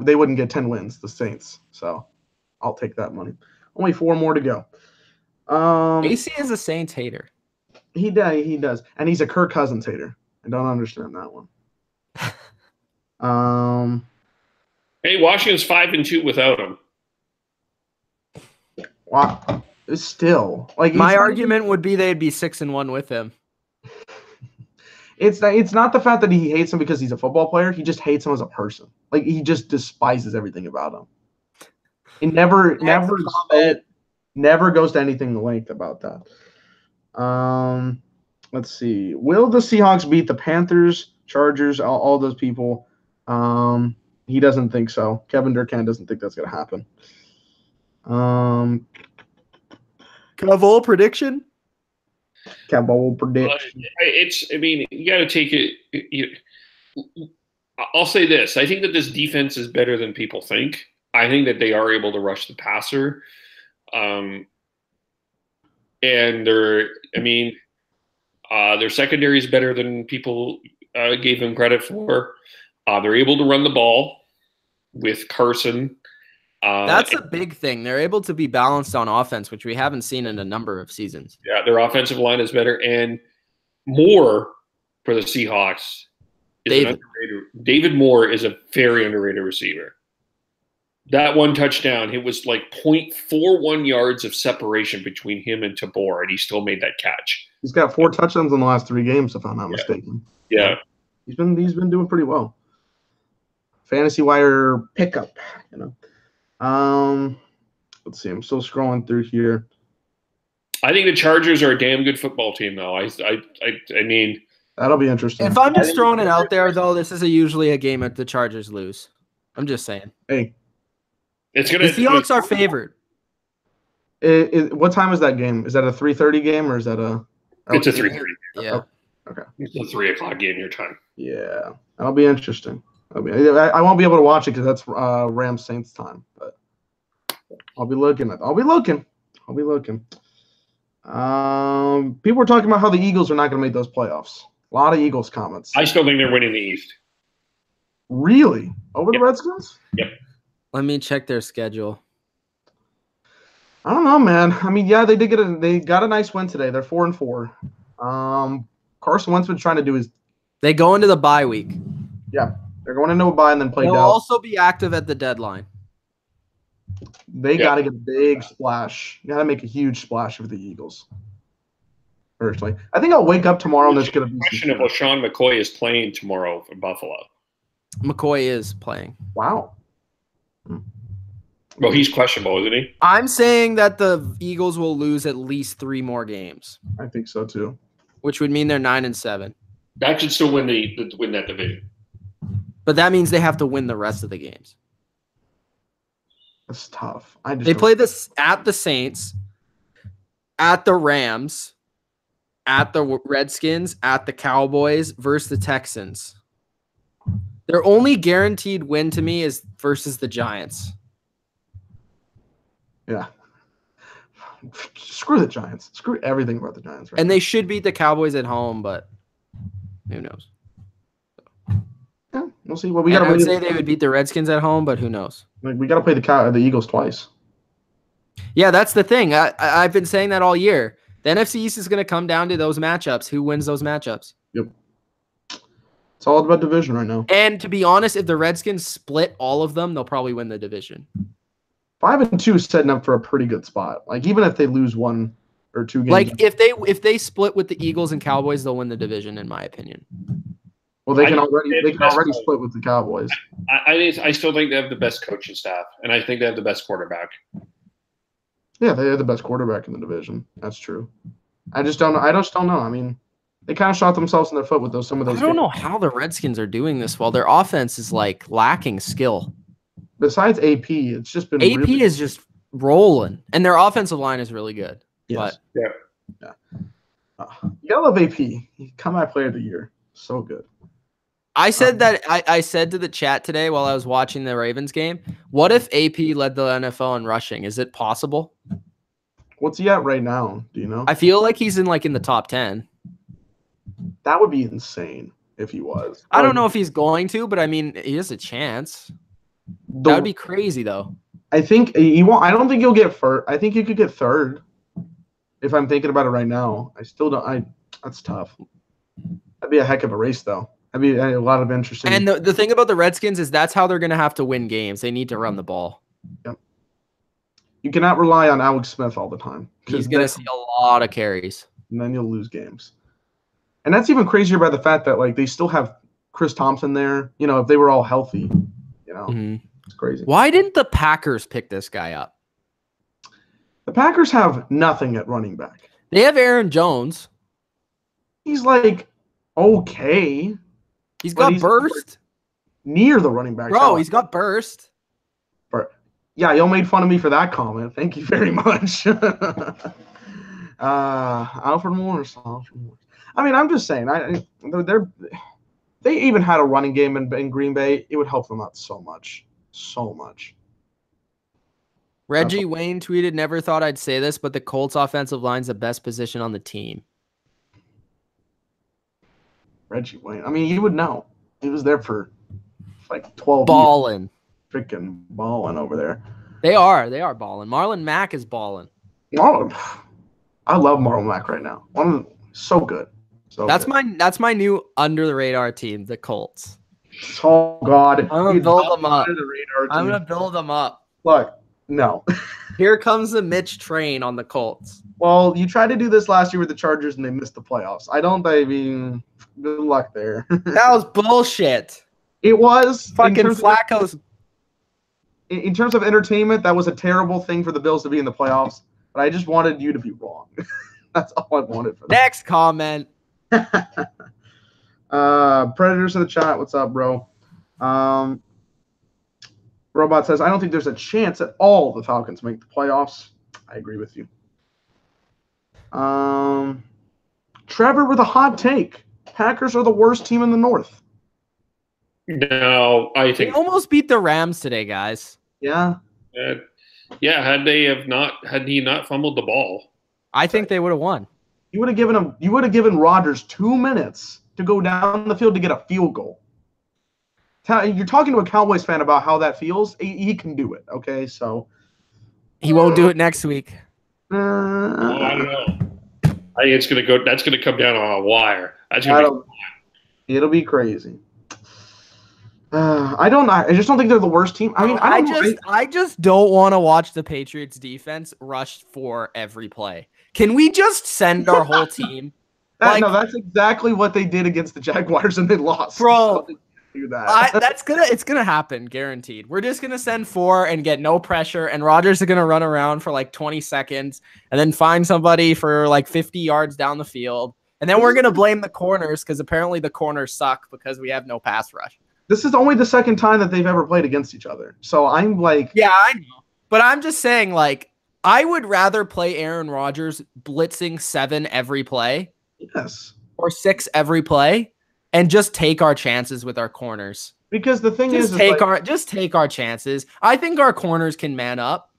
they wouldn't get 10 wins, the Saints. So I'll take that money. Only 4 more to go. AC is a Saints hater. He does. And he's a Kirk Cousins hater. I don't understand that one. Hey, Washington's 5-2 without him. Wow. Still, like my argument would be they'd be 6-1 with him. It's not the fact that he hates him because he's a football player. He just hates him as a person. Like he just despises everything about him. He never goes to anything length about that. Let's see. Will the Seahawks beat the Panthers, Chargers, all those people? He doesn't think so. Kevin Durkin doesn't think that's going to happen. Cavol prediction? Cavol prediction. You got to take it. I'll say this. I think that this defense is better than people think. I think that they are able to rush the passer. And their secondary is better than people gave them credit for. They're able to run the ball with Carson. That's a big thing. They're able to be balanced on offense, which we haven't seen in a number of seasons. Yeah, their offensive line is better. And Moore for the Seahawks is David Moore is a very underrated receiver. That one touchdown, it was like 0.41 yards of separation between him and Tabor, and he still made that catch. He's got 4 touchdowns in the last 3 games, if I'm not mistaken. Yeah. He's been doing pretty well. Fantasy wire pickup, Let's see. I'm still scrolling through here. I think the Chargers are a damn good football team, though. I mean, that'll be interesting. If I'm just throwing it out there, though, this is usually a game that the Chargers lose. I'm just saying. Hey, the Seahawks are favored. What time is that game? Is that a 3:30 game or is that a? It's a 3:30. Yeah. Oh, okay. It's a 3:00 game your time. Yeah, that'll be interesting. I won't be able to watch it because that's Rams Saints time, but I'll be looking. People were talking about how the Eagles are not going to make those playoffs. A lot of Eagles comments. I still think they're winning the East. Really? Over the Redskins? Yep. Let me check their schedule. I don't know, man. I mean, yeah, they got a nice win today. They're 4-4. Carson Wentz been trying to do his. They go into the bye week. Yeah, they're going into a bye and then play. They'll Dallas. also be active at the deadline. They got to get a big splash. You got to make a huge splash for the Eagles. Personally, I think I'll wake up tomorrow and there's going to be questionable. Sean McCoy is playing tomorrow for Buffalo. McCoy is playing. Wow. Well, he's questionable, isn't he? I'm saying that the Eagles will lose at least 3 more games. I think so too. Which would mean they're 9-7. That should still win that division. But that means they have to win the rest of the games. That's tough. They play this at the Saints, at the Rams, at the Redskins, at the Cowboys versus the Texans. Their only guaranteed win to me is versus the Giants. Yeah. Screw the Giants. Screw everything about the Giants. Right and now. They should beat the Cowboys at home, but who knows? Yeah, we'll see. Well, I would say they would beat the Redskins at home, but who knows? We got to play the Eagles twice. Yeah, that's the thing. I've been saying that all year. The NFC East is going to come down to those matchups. Who wins those matchups? Yep. It's all about division right now. And to be honest, if the Redskins split all of them, they'll probably win the division. 5-2 is setting up for a pretty good spot. Like even if they lose 1 or 2 games. Like if they split with the Eagles and Cowboys, they'll win the division, in my opinion. Well, they can already split with the Cowboys. I still think they have the best coaching staff, and I think they have the best quarterback. Yeah, they had the best quarterback in the division. That's true. I just don't know. I mean, they kind of shot themselves in the foot with some of those I don't games. know how the Redskins are doing this well. Their offense is like lacking skill. Besides AP, it's just been AP really is just rolling, and their offensive line is really good. yes. But Yeah. You gotta love AP. He comeback player of the year. So good. I said that I said to the chat today while I was watching the Ravens game, what if AP led the NFL in rushing? Is it possible? What's he at right now? Do you know? I feel like he's in the top 10. That would be insane if he was. I don't know if he's going to, but I mean, he has a chance. That would be crazy, though. I think he won't. I don't think you'll get first. I think you could get third. If I'm thinking about it right now, I still don't. That's tough. That'd be a heck of a race, though. That'd be a lot of interesting. And the thing about the Redskins is that's how they're going to have to win games. They need to run the ball. Yep. You cannot rely on Alex Smith all the time. He's going to see a lot of carries. And then you'll lose games. And that's even crazier by the fact that they still have Chris Thompson there. If they were all healthy, It's crazy. Why didn't the Packers pick this guy up? The Packers have nothing at running back. They have Aaron Jones. He's okay. He's got burst. Near the running back. Bro, he's got burst. Yeah, y'all made fun of me for that comment. Thank you very much. Alfred Morris. I mean, I'm just saying. They even had a running game in Green Bay. It would help them out so much. So much. Reggie Wayne tweeted, never thought I'd say this, but the Colts offensive line's the best position on the team. Reggie Wayne. I mean, you would know. He was there for 12 balling. years. Freaking balling over there. They are balling. Marlon Mack is balling. Oh, I love Marlon Mack right now. So good. That's my new under the radar team, the Colts. Oh God. I'm gonna build them up. I'm gonna build them up. Look, no. Here comes the Mitch train on the Colts. Well, you tried to do this last year with the Chargers and they missed the playoffs. Good luck there. That was bullshit. It was. Fucking Flacco's. In terms of entertainment, that was a terrible thing for the Bills to be in the playoffs. But I just wanted you to be wrong. That's all I wanted for that. Next comment. Predators in the chat. What's up, bro? Robot says, I don't think there's a chance at all the Falcons make the playoffs. I agree with you. Trevor with a hot take. Packers are the worst team in the North. No, I think they almost beat the Rams today, guys. Yeah. Yeah, had he not fumbled the ball, I think they would have won. You would have given Rodgers 2 minutes to go down the field to get a field goal. You're talking to a Cowboys fan about how that feels. He can do it. Okay, so he won't do it next week. I don't know. I think it's gonna go. That's gonna come down on a wire. It'll be crazy. I don't know. I just don't think they're the worst team. I mean, I just don't want to watch the Patriots defense rush for every play. Can we just send our whole team? No, that's exactly what they did against the Jaguars and they lost. Bro, do that. It's gonna happen, guaranteed. We're just gonna send 4 and get no pressure, and Rodgers is gonna run around for 20 seconds and then find somebody for 50 yards down the field, and then we're gonna blame the corners because apparently the corners suck because we have no pass rush. This is only the second time that they've ever played against each other, so I'm yeah, I know, but I'm just saying I would rather play Aaron Rodgers blitzing 7 every play, yes, or 6 every play. And just take our chances with our corners. Because the thing just take our chances. I think our corners can man up.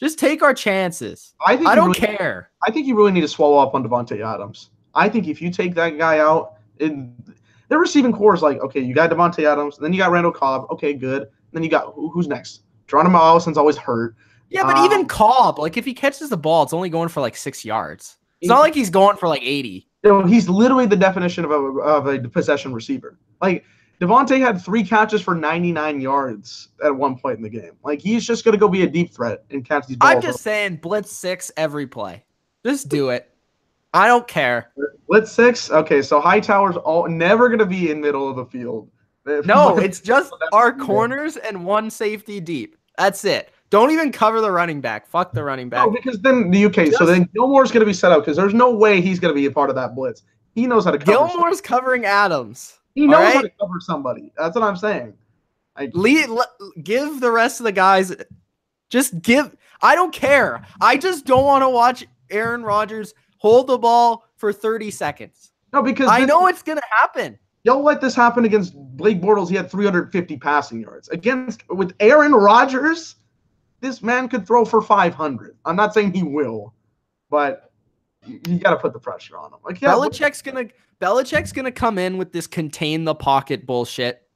Just take our chances. I don't care. I think you really need to swallow up on Devontae Adams. I think if you take that guy out, their receiving core is okay, you got Devontae Adams, and then you got Randall Cobb. Okay, good. And then you got who's next? Geronimo Allison's always hurt. Yeah, but even Cobb, if he catches the ball, it's only going for 6 yards. It's not like he's going for 80. He's literally the definition of a possession receiver. Devontae had 3 catches for 99 yards at one point in the game. He's just going to go be a deep threat and catch these balls. I'm just saying blitz 6 every play. Just do it. I don't care. Blitz 6? Okay, so Hightower's never going to be in middle of the field. No, it's just our corners and 1 safety deep. That's it. Don't even cover the running back. Fuck the running back. No, because then so then Gilmore's going to be set out because there's no way he's going to be a part of that blitz. He knows how to cover. Gilmore's covering Adams. He knows how to cover somebody. That's what I'm saying. Give the rest of the guys. I don't care. I just don't want to watch Aaron Rodgers hold the ball for 30 seconds. No, because I know it's going to happen. Y'all let this happen against Blake Bortles. He had 350 passing yards. With Aaron Rodgers, this man could throw for 500. I'm not saying he will, but you got to put the pressure on him. Like, yeah, Belichick's gonna come in with this contain the pocket bullshit,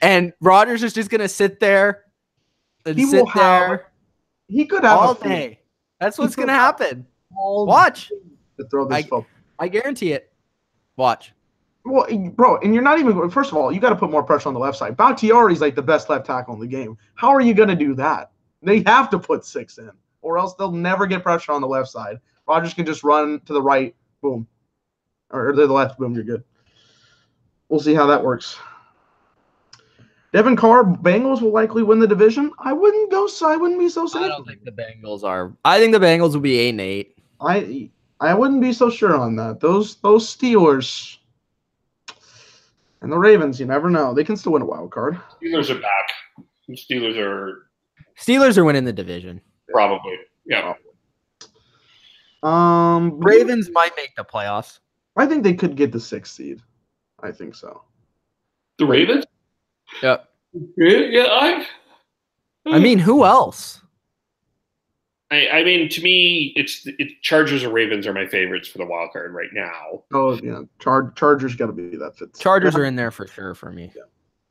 and Rodgers is just gonna sit there and he could have all day. That's what's gonna happen. Watch. To throw this football. I guarantee it. Watch. Well, bro, and you're not even. First of all, you got to put more pressure on the left side. Bakhtiari's like the best left tackle in the game. How are you gonna do that? They have to put 6 in, or else they'll never get pressure on the left side. Rodgers can just run to the right, boom, or to the left, boom. You're good. We'll see how that works. Devin Carr, Bengals will likely win the division. I wouldn't be so safe. I don't think the Bengals are. I think the Bengals will be 8-8. I wouldn't be so sure on that. Those Steelers and the Ravens, you never know. They can still win a wild card. Steelers are back. Steelers are winning the division. Probably. Yeah. Ravens might make the playoffs. I think they could get the 6th seed. I think so. The Ravens? Yep. Yeah. I mean, who else? I mean, to me, it's Chargers or Ravens are my favorites for the wild card right now. Oh yeah, Chargers got to be that fits. Chargers are in there for sure for me. Yeah,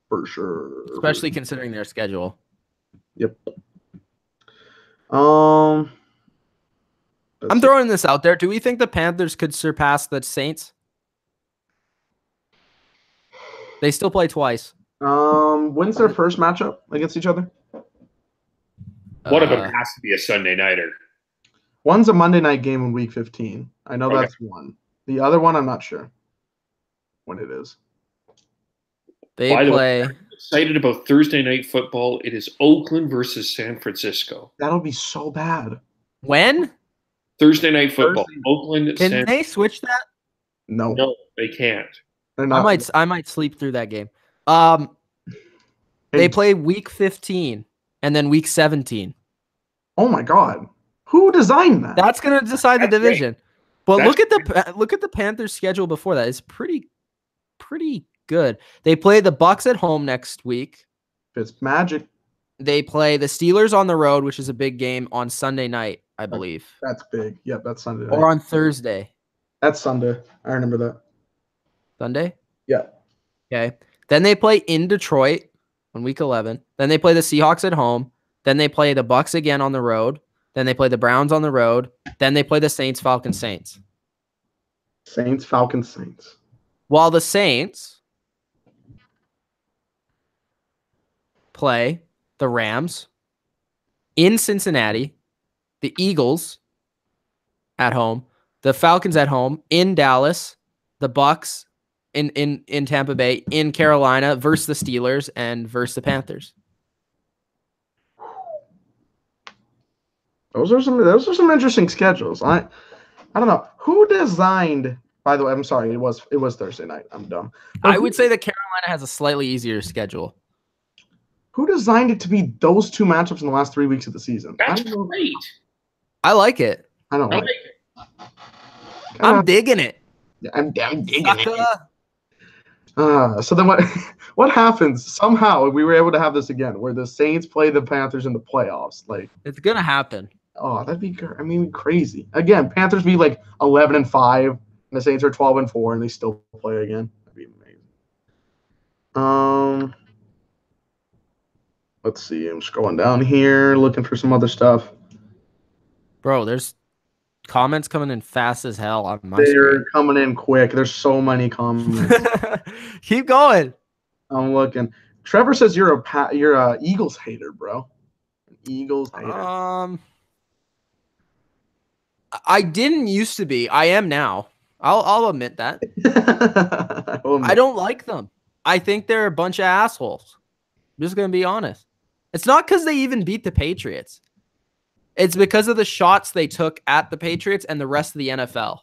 for sure. Especially considering their schedule. Yep. I'm throwing this out there. Do we think the Panthers could surpass the Saints? They still play twice. When's their first matchup against each other? One of them has to be a Sunday nighter. One's a Monday night game in Week 15. I know that's one. The other one, I'm not sure when it is. They play. I'm excited about Thursday night football. It is Oakland versus San Francisco. That'll be so bad. When? Thursday night football. Oakland. Can they switch that? No, they can't. I might sleep through that game. They play Week 15 and then Week 17. Oh my God, who designed that? That's gonna decide the division. But look at the Panthers' schedule before that. It's pretty good. They play the Bucks at home next week. It's magic. They play the Steelers on the road, which is a big game on Sunday night, I believe. That's big. Yep, that's Sunday night. Or on Thursday. That's Sunday. I remember that. Sunday? Yeah. Okay. Then they play in Detroit on Week 11. Then they play the Seahawks at home. Then they play the Bucks again on the road. Then they play the Browns on the road. Then they play the Saints, Falcons, Saints. Saints, Falcons, Saints. While the Saints play the Rams in Cincinnati, the Eagles at home, the Falcons at home, in Dallas, the Bucks in Tampa Bay, in Carolina, versus the Steelers, and versus the Panthers. Those are some interesting schedules. I don't know who designed. By the way, I'm sorry. It was Thursday night. I'm dumb. I would say that Carolina has a slightly easier schedule. Who designed it to be those two matchups in the last 3 weeks of the season? That's great. I like it. I don't like it. I'm digging it. I'm digging it. So then what happens? Somehow we were able to have this again, where the Saints play the Panthers in the playoffs. Like, it's gonna happen. Oh, that'd be crazy. Again, Panthers be like 11-5, and the Saints are 12-4, and they still play again. That'd be amazing. Let's see. I'm just going down here, looking for some other stuff. Bro, there's comments coming in fast as hell on my They're coming in quick. There's so many comments. Keep going. I'm looking. Trevor says you're a Eagles hater, bro. Eagles hater. I didn't used to be. I am now. I'll admit that. I don't like them. I think they're a bunch of assholes. I'm just gonna be honest. It's not because they even beat the Patriots. It's because of the shots they took at the Patriots and the rest of the NFL.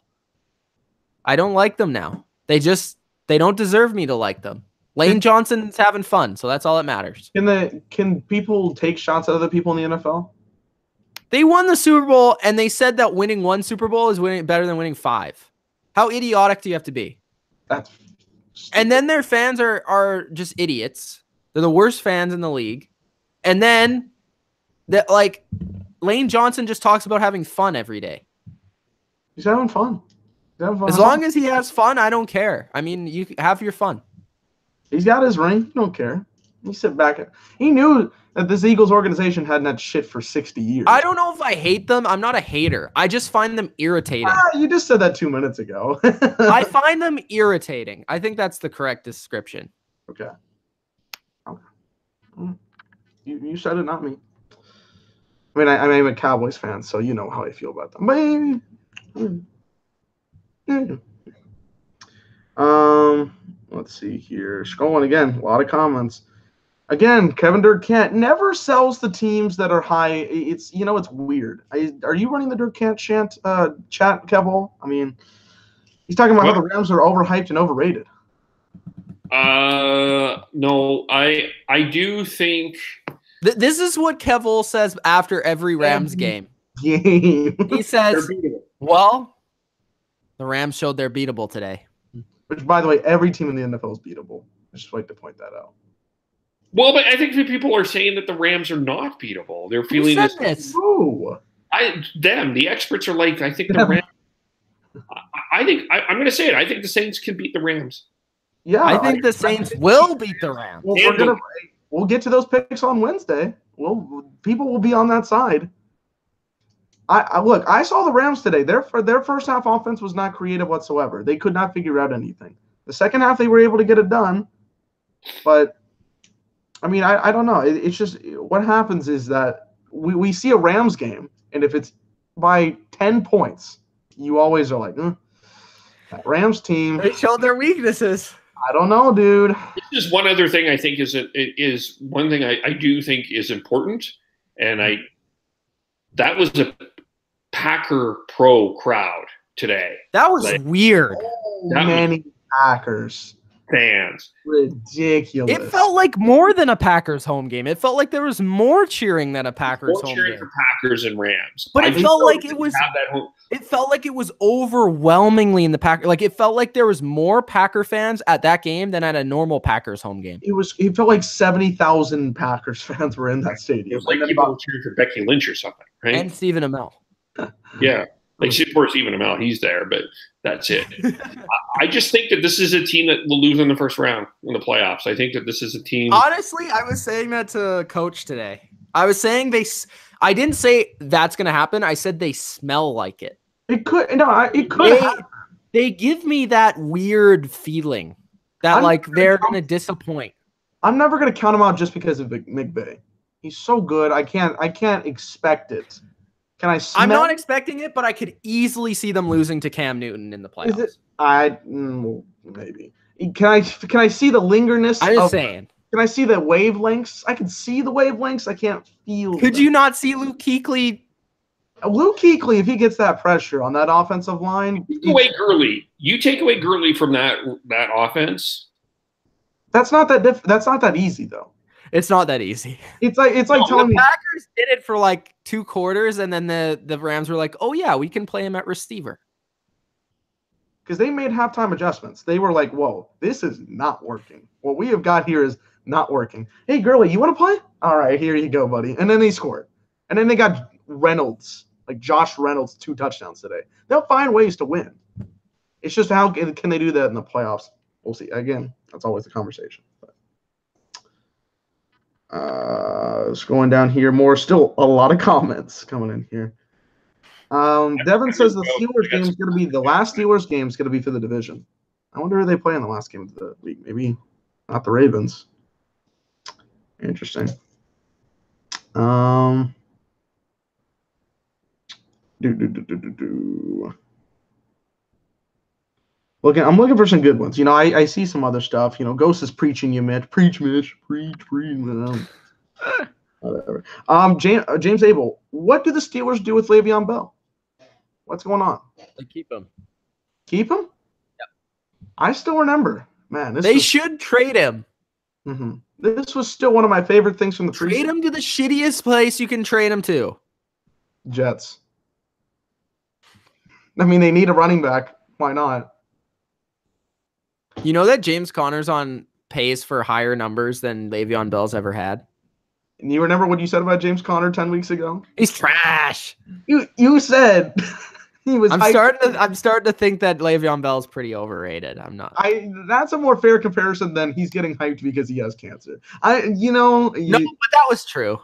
I don't like them now. They don't deserve me to like them. Lane Johnson's having fun, so that's all that matters. Can people take shots at other people in the NFL? They won the Super Bowl, and they said that winning one Super Bowl is better than winning 5. How idiotic do you have to be? That's and then their fans are just idiots. They're the worst fans in the league. And then Lane Johnson just talks about having fun every day. He's having fun. As long as he has fun, I don't care. I mean, you have your fun. He's got his ring. He don't care. He sit back. He knew that this Eagles organization hadn't had shit for 60 years. I don't know if I hate them. I'm not a hater. I just find them irritating. You just said that 2 minutes ago. I find them irritating. I think that's the correct description. Okay. You said it, not me. I mean, I'm a Cowboys fan, so you know how I feel about them. But let's see here. Scrolling again. A lot of comments. Again, Kevin Dirk Kent never sells the teams that are high. It's weird. Are you running the Dirk Kent chat, Kevin? I mean, he's talking about how the Rams are overhyped and overrated. No, I do think this is what Kevin says after every Rams game. He says, "Well, the Rams showed they're beatable today." Which, by the way, every team in the NFL is beatable. I just like to point that out. Well, but I think people are saying that the Rams are not beatable. They're feeling this. Who? The experts are like, I think the Rams. I'm going to say it. I think the Saints can beat the Rams. Yeah, I think the Saints will beat the Rams. Well, we'll get to those picks on Wednesday. People will be on that side. I saw the Rams today. Their first half offense was not creative whatsoever. They could not figure out anything. The second half, they were able to get it done. But, I mean, I don't know. It's just what happens is that we see a Rams game, and if it's by 10 points, you always are like, that Rams team. They showed their weaknesses. I don't know, dude. This is one other thing I think is one thing I do think is important, and that was a Packer Pro crowd today. That was weird. Many Packers fans. Ridiculous. It felt like more than a Packers home game. It felt like there was more cheering than a Packers home game. For Packers and Rams. But it felt like it was. It felt like it was overwhelmingly in the Packer. Like it felt like there was more Packer fans at that game than at a normal Packers home game. It felt like 70,000 Packers fans were in that stadium. It was like people cheering for Becky Lynch or something, right? And Stephen Amell. Yeah. Like, of course, Stephen Amell, he's there, but that's it. I just think that this is a team that will lose in the first round in the playoffs. I think that this is a team. Honestly, I was saying that to Coach today. I was saying I didn't say that's going to happen. I said they smell like it. It could. No, it could happen. They give me that weird feeling that they're going to disappoint. I'm never going to count him out just because of McVay. He's so good. I can't expect it. Can I smell? I'm not expecting it, but I could easily see them losing to Cam Newton in the playoffs. Is it? Maybe. Can I see the lingerness? I'm just saying. Can I see the wavelengths? I can see the wavelengths. I can't feel. Could you not see Luke Kuechly? Luke Kuechly, if he gets that pressure on that offensive line, You take away Gurley from that offense. That's not that easy though. It's not that easy. It's like telling the Packers did it for like 2 quarters, and then the Rams were like, "Oh yeah, we can play him at receiver." Because they made halftime adjustments. They were like, "Whoa, this is not working. What we have got here is not working." Hey, Gurley, you want to play? All right, here you go, buddy. And then they scored. And then they got Reynolds, like Josh Reynolds, 2 touchdowns today. They'll find ways to win. It's just how can they do that in the playoffs? We'll see. Again, that's always the conversation. Just going down here more. Still a lot of comments coming in here. Devin says the Steelers game is going to be the last Steelers game is going to be for the division. I wonder who they play in the last game of the week. Maybe not the Ravens. Interesting. I'm looking for some good ones. I see some other stuff. Ghost is preaching you, Mitch. Preach, Mitch. Preach. Whatever. James Abel, what do the Steelers do with Le'Veon Bell? What's going on? They keep him. Keep him? Yep. I still remember. Man, They should trade him. Mm-hmm. This was still one of my favorite things from the Trade him to the shittiest place you can trade him to. Jets. I mean, they need a running back. Why not? You know that James Conner's on pace for higher numbers than Le'Veon Bell's ever had? And you remember what you said about James Conner 10 weeks ago? He's trash. You said he was. I'm starting to think that Le'Veon Bell's pretty overrated. I'm not. That's a more fair comparison than he's getting hyped because he has cancer. No, but that was true.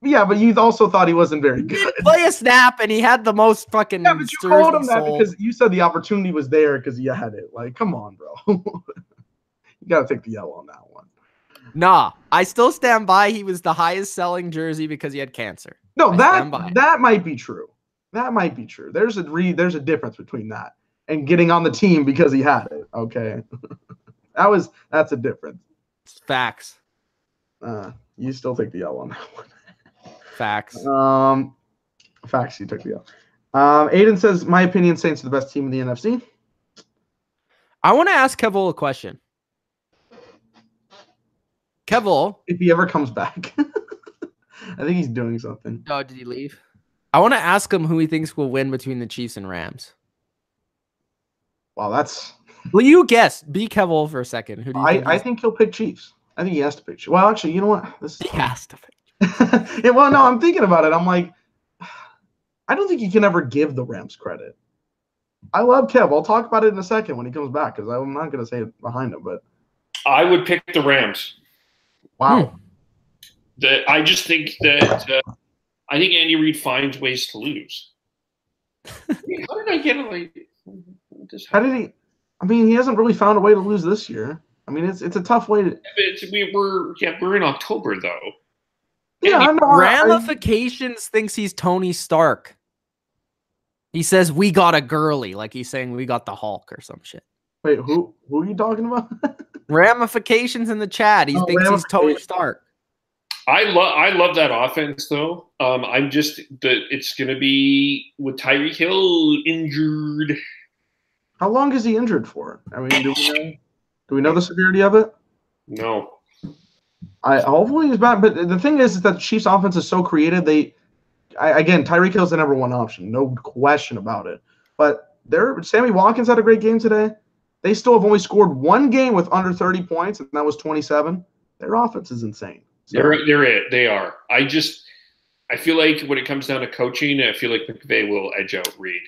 Yeah, but you also thought he wasn't very good. He didn't play a snap, and he had the most fucking. Yeah, but you called him that because you said the opportunity was there because he had it. Like, come on, bro. You got to take the L on that one. Nah, I still stand by. He was the highest selling jersey because he had cancer. No, that might be true. That might be true. There's a difference between that and getting on the team because he had it. Okay, that's a difference. Facts. You still take the L on that one. Facts. Facts. You took the L. Aiden says, my opinion, Saints are the best team in the NFC. I want to ask Kevil a question. Kevil, if he ever comes back, I think he's doing something. Oh, did he leave? I want to ask him who he thinks will win between the Chiefs and Rams. Wow, that's. Will you guess? Be Kevil for a second. Who do you think? I think he'll pick Chiefs. I think he has to pick Chiefs. Well, actually, you know what? He has to pick. Yeah, well, no, I'm thinking about it. I'm like, I don't think you can ever give the Rams credit. I love Kev. I'll talk about it in a second when he comes back because I'm not going to say it behind him. But I would pick the Rams. Wow. I just think that I think Andy Reid finds ways to lose. How did I get it? Like, how did he? I mean, he hasn't really found a way to lose this year. I mean, it's a tough way to. We're in October though. Yeah, I know. Ramifications thinks he's Tony Stark. He says we got a girly, like he's saying we got the Hulk or some shit. Wait, who are you talking about? Ramifications in the chat. He thinks he's Tony Stark. I love that offense though. I'm just it's gonna be with Tyreek Hill injured. How long is he injured for? I mean, do we know the severity of it? No. Hopefully he's back. But the thing is that the Chiefs' offense is so creative. Again, Tyreek Hill's the number one option, no question about it. But Sammy Watkins had a great game today. They still have only scored one game with under 30 points, and that was 27. Their offense is insane. So, they are. I feel like when it comes down to coaching, I feel like McVay will edge out Reid.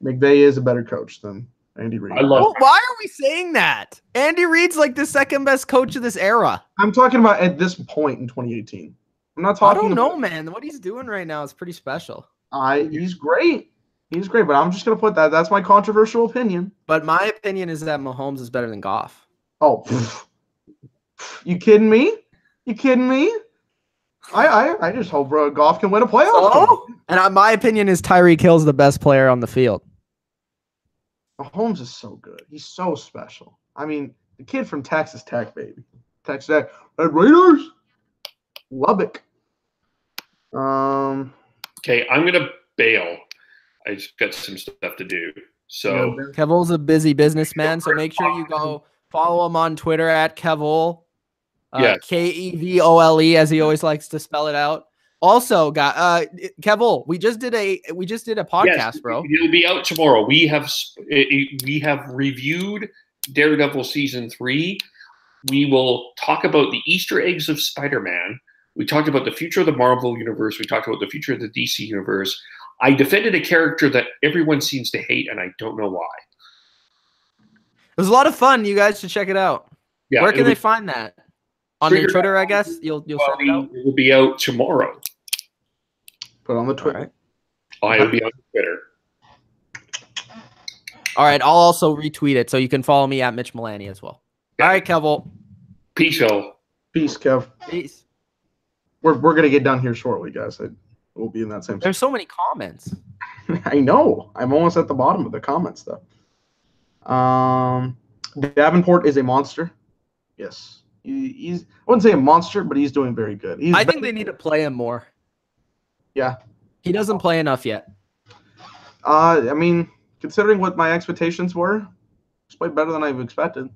McVay is a better coach than Andy Reid. Why are we saying that? Andy Reid's like the second best coach of this era. I'm talking about at this point in 2018. I'm not talking. I don't know, man. What he's doing right now is pretty special. He's great. He's great, but I'm just gonna put that. That's my controversial opinion. But my opinion is that Mahomes is better than Goff. Oh, you kidding me? You kidding me? I just hope Goff can win a playoff game. And my opinion is Tyreek Hill's the best player on the field. Mahomes is so good. He's so special. I mean, the kid from Texas Tech, baby. Texas Tech. Raiders. Lubbock. Okay, I'm gonna bail. I just got some stuff to do. So Kevil's a busy businessman, so make sure you go follow him on Twitter at Kevol. Kevole, as he always likes to spell it out. Also, Kevol, we just did a podcast, yes, bro. It'll be out tomorrow. We have reviewed Daredevil season 3. We will talk about the Easter eggs of Spider-Man. We talked about the future of the Marvel universe. We talked about the future of the DC universe. I defended a character that everyone seems to hate, and I don't know why. It was a lot of fun. You guys should check it out. Yeah, where can they find that? On your Twitter, I guess? You'll send it out? It will be out tomorrow. Put on the Twitter. Right. It'll be on Twitter. All right. I'll also retweet it, so you can follow me at Mitch Milani as well. Yeah. All right, Kevol. Peace, Phil. Peace, Kev. Peace. We're going to get done here shortly, guys. We'll be in that same. There's so many comments. I know. I'm almost at the bottom of the comments, though. Davenport is a monster. Yes. He's I wouldn't say a monster, but he's doing very good. I think they need to play him more. Yeah. He doesn't play enough yet. I mean, considering what my expectations were, he's played better than I've expected.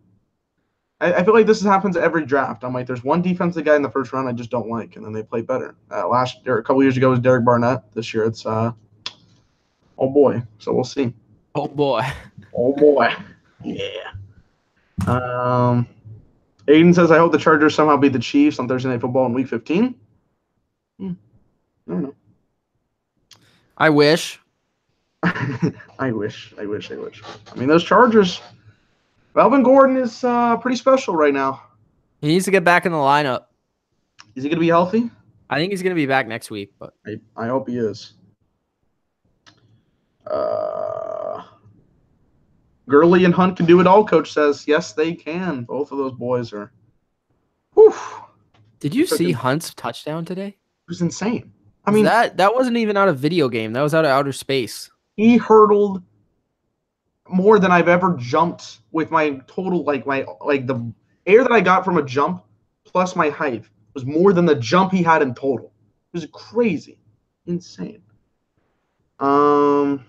I feel like this happens every draft. I'm like, there's one defensive guy in the first round I just don't like, and then they play better. Last year, a couple years ago, was Derek Barnett. This year, it's oh boy. So we'll see. Oh boy. Oh boy. Yeah. Aiden says, I hope the Chargers somehow beat the Chiefs on Thursday Night Football in Week 15. I don't know. I wish. I wish. I mean, those Chargers. Alvin Gordon is pretty special right now. He needs to get back in the lineup. Is he going to be healthy? I think he's going to be back next week. But I hope he is. Gurley and Hunt can do it all, Coach says. Yes, they can. Both of those boys are. Whew. Did you see Hunt's touchdown today? It was insane. I mean, that wasn't even out of video game. That was out of outer space. He hurdled more than I've ever jumped with my total, like the air that I got from a jump plus my height was more than the jump he had in total. It was crazy. Insane. Wow.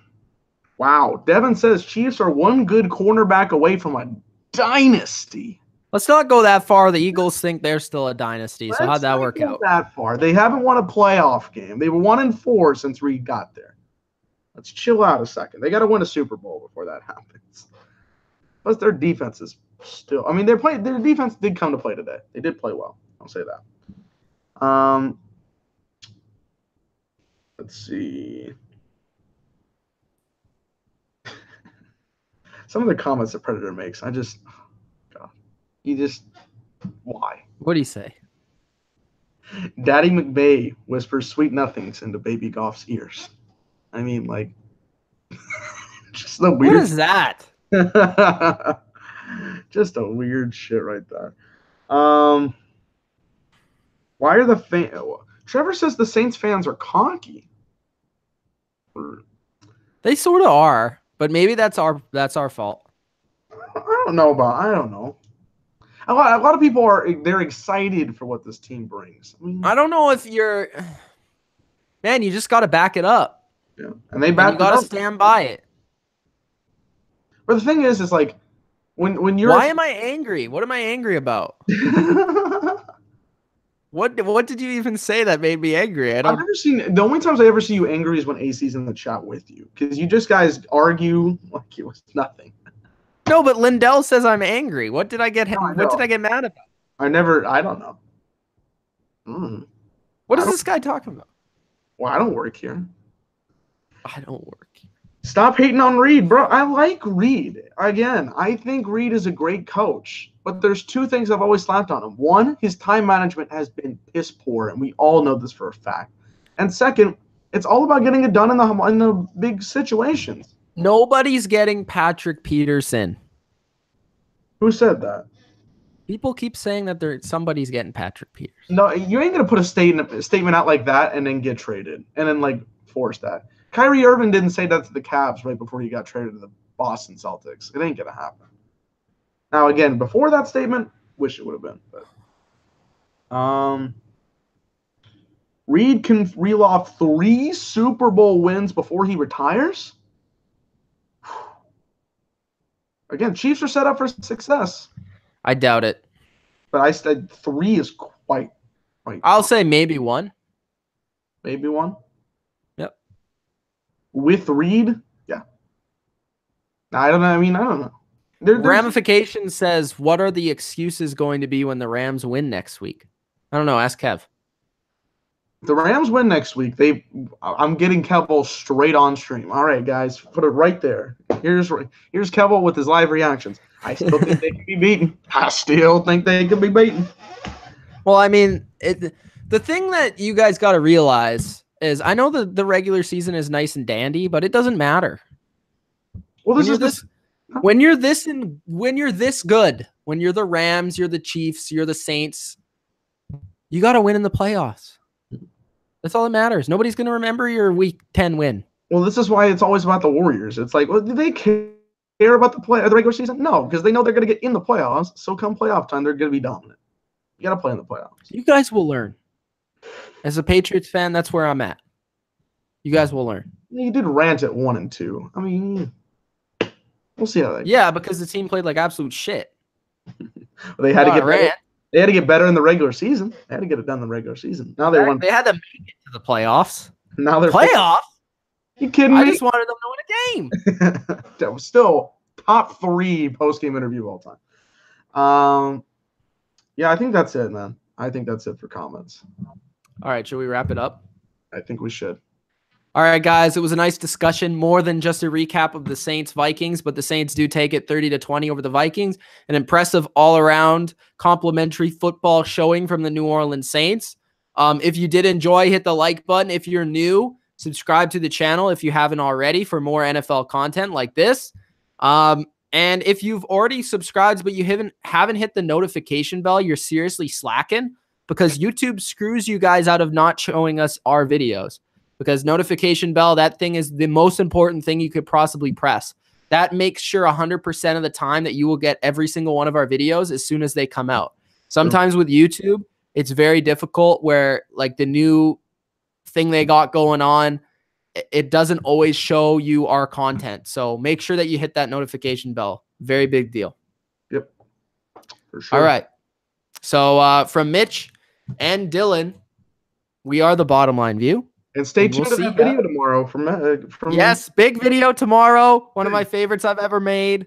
Devin says Chiefs are one good cornerback away from a dynasty. Let's not go that far. The Eagles think they're still a dynasty. So how'd that work out? That far. They haven't won a playoff game. They were 1-4 since Reed got there. Let's chill out a second. They got to win a Super Bowl before that happens. Plus, their defense is still. I mean, their defense did come to play today. They did play well. I'll say that. Let's see. Some of the comments that Predator makes, God, why? What do you say? Daddy McVay whispers sweet nothings into Baby Goff's ears. I mean, like, just the weird. What is that? Just a weird shit right there. Why are the fans? Trevor says the Saints fans are cocky. They sort of are, but maybe that's our fault. I don't know. A lot of people they're excited for what this team brings. I don't know if you're. Man, you just got to back it up. Yeah, and they back. You got to stand by it. But the thing is like when you're. Why am I angry? What am I angry about? What did you even say that made me angry? I've never seen. The only times I ever see you angry is when AC's in the chat with you, because you just guys argue like it was nothing. No, but Lindell says I'm angry. What did I get him? What did I get mad about? I don't know. What is this guy talking about? Well, I don't work here. I don't work here. Stop hating on Reed, bro. I like Reed. Again, I think Reed is a great coach. But there's two things I've always slapped on him. One, his time management has been piss poor, and we all know this for a fact. And second, it's all about getting it done in the big situations. Nobody's getting Patrick Peterson. Who said that? People keep saying that somebody's getting Patrick Peterson. No, you ain't gonna put a statement out like that and then get traded and then like force that. Kyrie Irving didn't say that to the Cavs right before he got traded to the Boston Celtics. It ain't gonna happen. Now again, before that statement, wish it would have been. But Reed can reel off 3 Super Bowl wins before he retires. Again, Chiefs are set up for success. I doubt it. But I said 3 is quite. I'll say maybe 1. Maybe 1? Yep. With Reed? Yeah. I don't know. Ramification says, what are the excuses going to be when the Rams win next week? I don't know. Ask Kev. The Rams win next week. I'm getting Kevel straight on stream. All right, guys, put it right there. Here's Kevel with his live reactions. I still think they can be beaten. Well, I mean, the thing that you guys got to realize is, I know the regular season is nice and dandy, but it doesn't matter. Well, when you're this good, when you're the Rams, you're the Chiefs, you're the Saints, you got to win in the playoffs. That's all that matters. Nobody's going to remember your Week 10 win. Well, this is why it's always about the Warriors. It's like, well, do they care about the regular season? No, because they know they're going to get in the playoffs. So come playoff time, they're going to be dominant. You got to play in the playoffs. You guys will learn. As a Patriots fan, that's where I'm at. You guys will learn. You did rant at 1 and 2. I mean, we'll see how that goes. Yeah, because the team played like absolute shit. They had to get better. They had to get better in the regular season. They had to get it done in the regular season. Now they won. They had to make it to the playoffs. Now they're playoffs. You kidding me? I just wanted them to win a game. That was still top 3 post-game interview of all time. Yeah, I think that's it, man. I think that's it for comments. All right, should we wrap it up? I think we should. All right, guys, it was a nice discussion, more than just a recap of the Saints-Vikings, but the Saints do take it 30-20 over the Vikings. An impressive all-around complimentary football showing from the New Orleans Saints. If you did enjoy, hit the like button. If you're new, subscribe to the channel if you haven't already for more NFL content like this. And if you've already subscribed but you haven't hit the notification bell, you're seriously slacking, because YouTube screws you guys out of not showing us our videos. Because notification bell, that thing is the most important thing you could possibly press. That makes sure 100% of the time that you will get every single one of our videos as soon as they come out. Sometimes with YouTube, it's very difficult where like the new thing they got going on, it doesn't always show you our content. So make sure that you hit that notification bell. Very big deal. Yep. For sure. All right. So from Mitch and Dylan, we are the Bottom Line View. And stay tuned to that video tomorrow. From yes, big video tomorrow. One of my favorites I've ever made.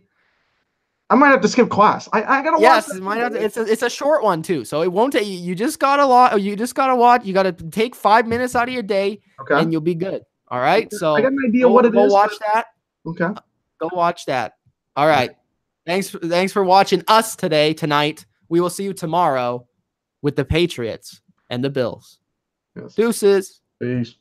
I might have to skip class. I gotta watch. Yes, it's a short one too, so it won't take you. You just gotta watch. You gotta take 5 minutes out of your day, and you'll be good. All right. So I got an idea what it is. Go watch that. Okay. Go watch that. All right. Thanks for watching us tonight. We will see you tomorrow with the Patriots and the Bills. Yes. Deuces. Peace.